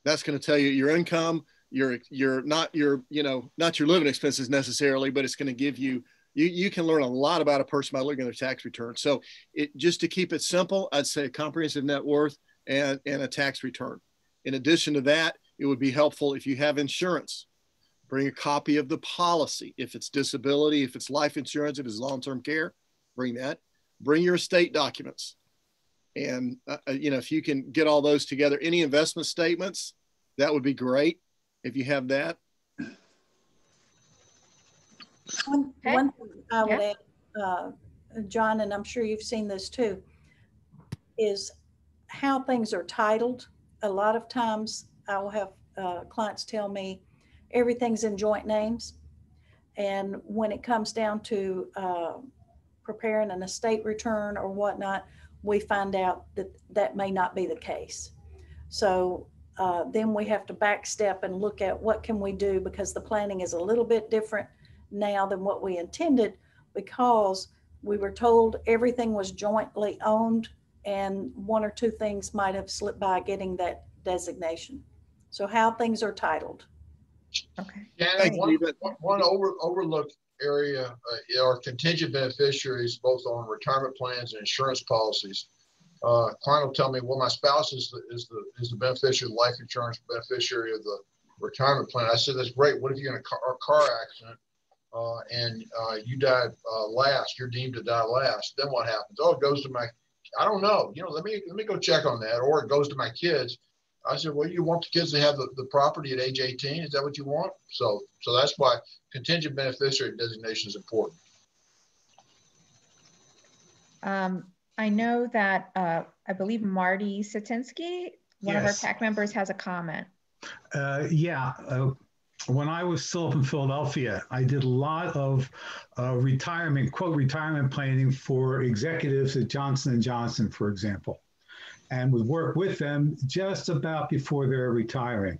That's going to tell you your income, not your living expenses necessarily, but it's going to give you, you can learn a lot about a person by looking at their tax return. So just to keep it simple, I'd say a comprehensive net worth and a tax return. In addition to that, it would be helpful if you have insurance, bring a copy of the policy. If it's disability, if it's life insurance, if it's long-term care, bring that. Bring your estate documents. And, if you can get all those together, any investment statements, that would be great if you have that. One thing I would add, John, and I'm sure you've seen this too, is how things are titled. A lot of times I will have clients tell me everything's in joint names. And when it comes down to preparing an estate return or whatnot, we find out that that may not be the case. So then we have to backstep and look at what can we do, because the planning is a little bit different now than what we intended, because we were told everything was jointly owned and one or two things might have slipped by getting that designation. So how things are titled. Okay. Yeah, one overlooked area are contingent beneficiaries, both on retirement plans and insurance policies. Client will tell me, well, my spouse is the beneficiary of the life insurance, beneficiary of the retirement plan. I said, that's great. What if you're in a car accident and you died last? You're deemed to die last. Then what happens? Oh, it goes to my, I don't know. Let me go check on that. Or it goes to my kids. I said, well, you want the kids to have the property at age 18? Is that what you want? So that's why contingent beneficiary designation is important. I know that I believe Marty Satinsky, one of our PAC members, has a comment. When I was still up in Philadelphia, I did a lot of retirement planning for executives at Johnson & Johnson, for example, and would work with them just about before they're retiring.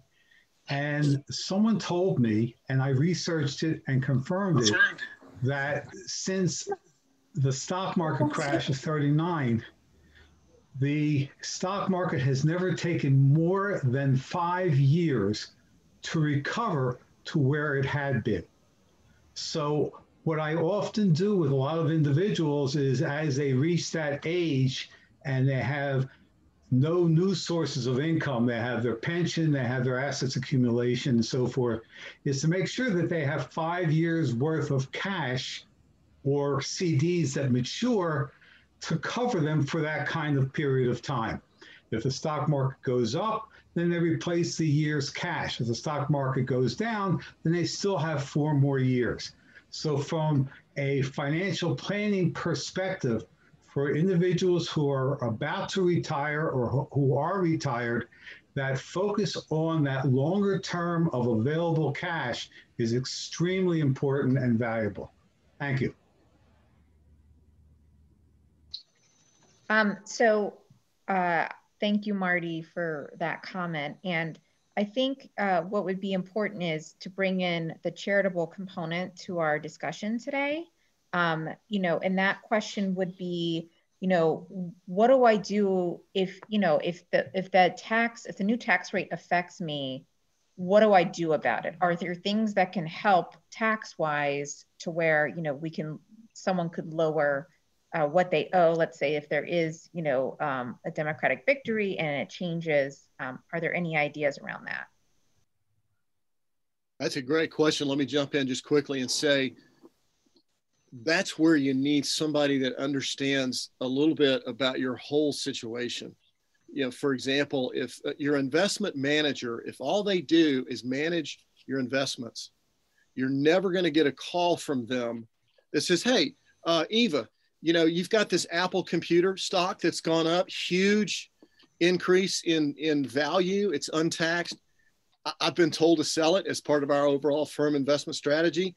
And someone told me, and I researched it and confirmed it, that since the stock market crash of 39, the stock market has never taken more than 5 years to recover to where it had been. So what I often do with a lot of individuals is, as they reach that age and they have no new sources of income, they have their pension, they have their assets accumulation and so forth, is to make sure that they have 5 years worth of cash or CDs that mature to cover them for that kind of period of time. If the stock market goes up, then they replace the year's cash. If the stock market goes down, then they still have 4 more years. So from a financial planning perspective, for individuals who are about to retire or who are retired, that focus on that longer term of available cash is extremely important and valuable. Thank you. Thank you, Marty, for that comment. And I think what would be important is to bring in the charitable component to our discussion today. And that question would be, what do I do if the new tax rate affects me? What do I do about it? Are there things that can help tax-wise to where, someone could lower what they owe? Let's say if there is, a Democratic victory and it changes, are there any ideas around that? That's a great question. Let me jump in just quickly and say, that's where you need somebody that understands a little bit about your whole situation. For example, if your investment manager, if all they do is manage your investments, you're never going to get a call from them that says, hey, Eva, you've got this Apple computer stock that's gone up, huge increase in value. It's untaxed. I've been told to sell it as part of our overall firm investment strategy.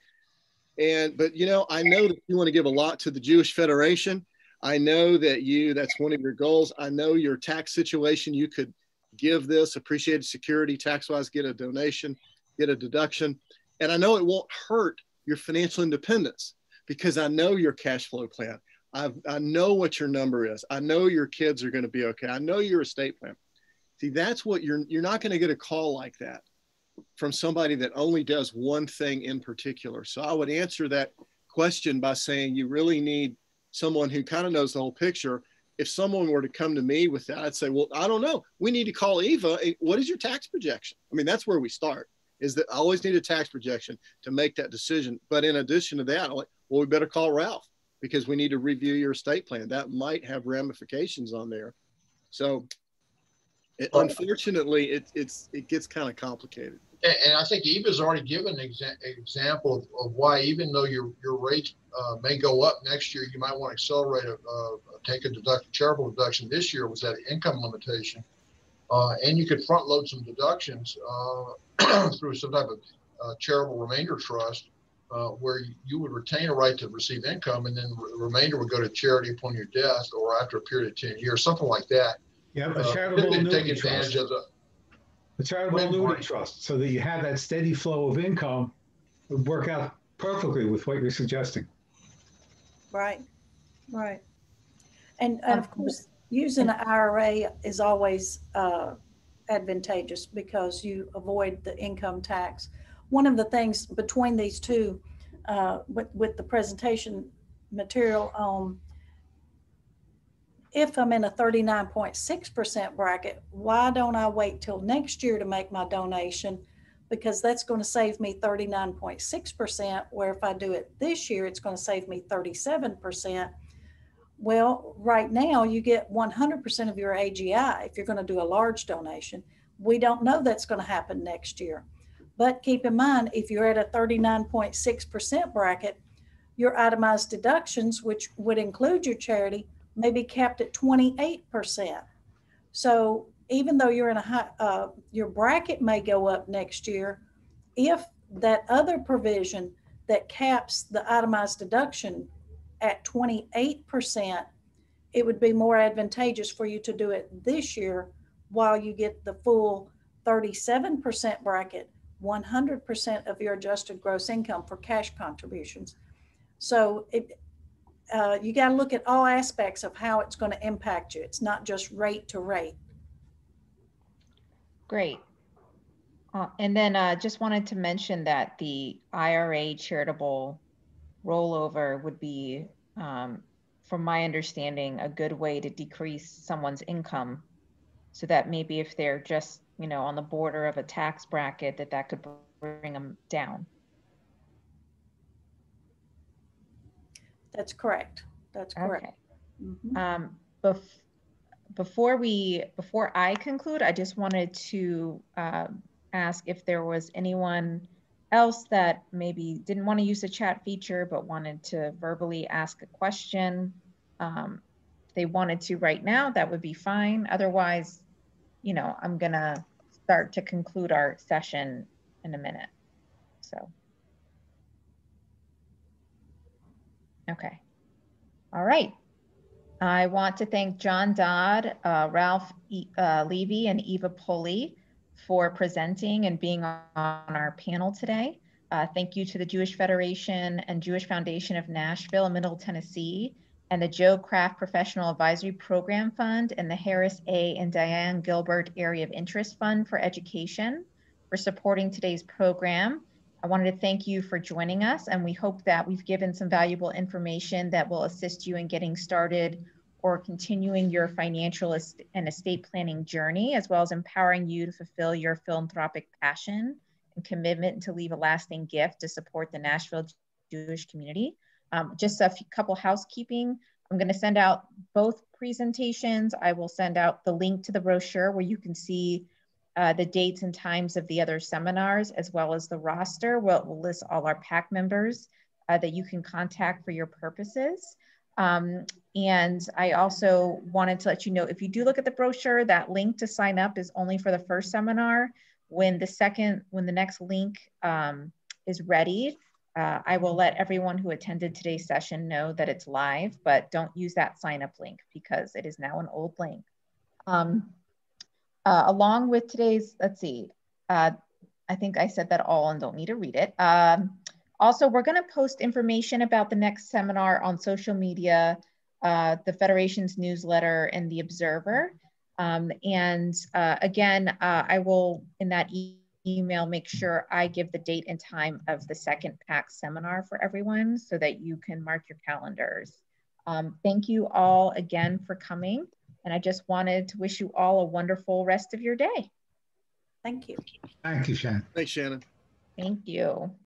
But I know that you want to give a lot to the Jewish Federation. I know that that's one of your goals. I know your tax situation. You could give this appreciated security tax-wise, get a donation, get a deduction. And I know it won't hurt your financial independence because I know your cash flow plan. I know what your number is. I know your kids are going to be okay. I know your estate plan. See, that's what you're not going to get a call like that from somebody that only does one thing in particular. So I would answer that question by saying you really need someone who kind of knows the whole picture. If someone were to come to me with that, I'd say, well, I don't know. We need to call Eva. What is your tax projection? I mean, that's where we start, is that I always need a tax projection to make that decision. But in addition to that, I'm like, well, we better call Ralph because we need to review your estate plan. That might have ramifications on there. So unfortunately, it gets kind of complicated. And I think Eva's already given an example of why, even though your rate may go up next year, you might want to accelerate take a charitable deduction this year was that income limitation. And you could front load some deductions through some type of charitable remainder trust where you would retain a right to receive income, and then the remainder would go to charity upon your death or after a period of 10 years, something like that. Yeah, a charitable annuity take advantage trust. of A charitable annuity trust, so that you have that steady flow of income, would work out perfectly with what you're suggesting. Right, right. And of course, using an IRA is always advantageous because you avoid the income tax. One of the things between these two, with the presentation material on, if I'm in a 39.6% bracket, why don't I wait till next year to make my donation? Because that's going to save me 39.6%, where if I do it this year, it's going to save me 37%. Well, right now you get 100% of your AGI if you're going to do a large donation. We don't know that's going to happen next year. But keep in mind, if you're at a 39.6% bracket, your itemized deductions, which would include your charity, may be capped at 28%. So even though you're in a high, your bracket may go up next year, if that other provision that caps the itemized deduction at 28%, it would be more advantageous for you to do it this year while you get the full 37% bracket, 100% of your adjusted gross income for cash contributions. So you got to look at all aspects of how it's going to impact you. It's not just rate to rate. Great. And then just wanted to mention that the IRA charitable rollover would be, from my understanding, a good way to decrease someone's income, so that maybe if they're just, on the border of a tax bracket, that could bring them down. That's correct. That's correct. Okay. Mm-hmm. Before I conclude, I just wanted to ask if there was anyone else that maybe didn't want to use the chat feature but wanted to verbally ask a question. If they wanted to right now, that would be fine. Otherwise, I'm gonna start to conclude our session in a minute. So, okay. All right. I want to thank John Dodd, Ralph Levy, and Eva Pulley for presenting and being on our panel today. Thank you to the Jewish Federation and Jewish Foundation of Nashville and Middle Tennessee, and the Joe Kraft Professional Advisory Program Fund, and the Harris A. and Diane Gilbert Area of Interest Fund for Education for supporting today's program. I wanted to thank you for joining us, and we hope that we've given some valuable information that will assist you in getting started or continuing your financial and estate planning journey, as well as empowering you to fulfill your philanthropic passion and commitment to leave a lasting gift to support the Nashville Jewish community. Just a couple housekeeping. I'm going to send out both presentations. I will send out the link to the brochure where you can see the dates and times of the other seminars, as well as the roster. We'll list all our PAC members that you can contact for your purposes. And I also wanted to let you know, if you do look at the brochure, that link to sign up is only for the first seminar. When the next link is ready, I will let everyone who attended today's session know that it's live, but don't use that sign up link because it is now an old link. Along with today's, let's see, I think I said that all and don't need to read it. Also, we're going to post information about the next seminar on social media, the Federation's newsletter, and the Observer. Again, I will, in that email, make sure I give the date and time of the second PAC seminar for everyone so that you can mark your calendars. Thank you all again for coming. And I just wanted to wish you all a wonderful rest of your day. Thank you. Thank you, Shannon. Thanks, Shannon. Thank you.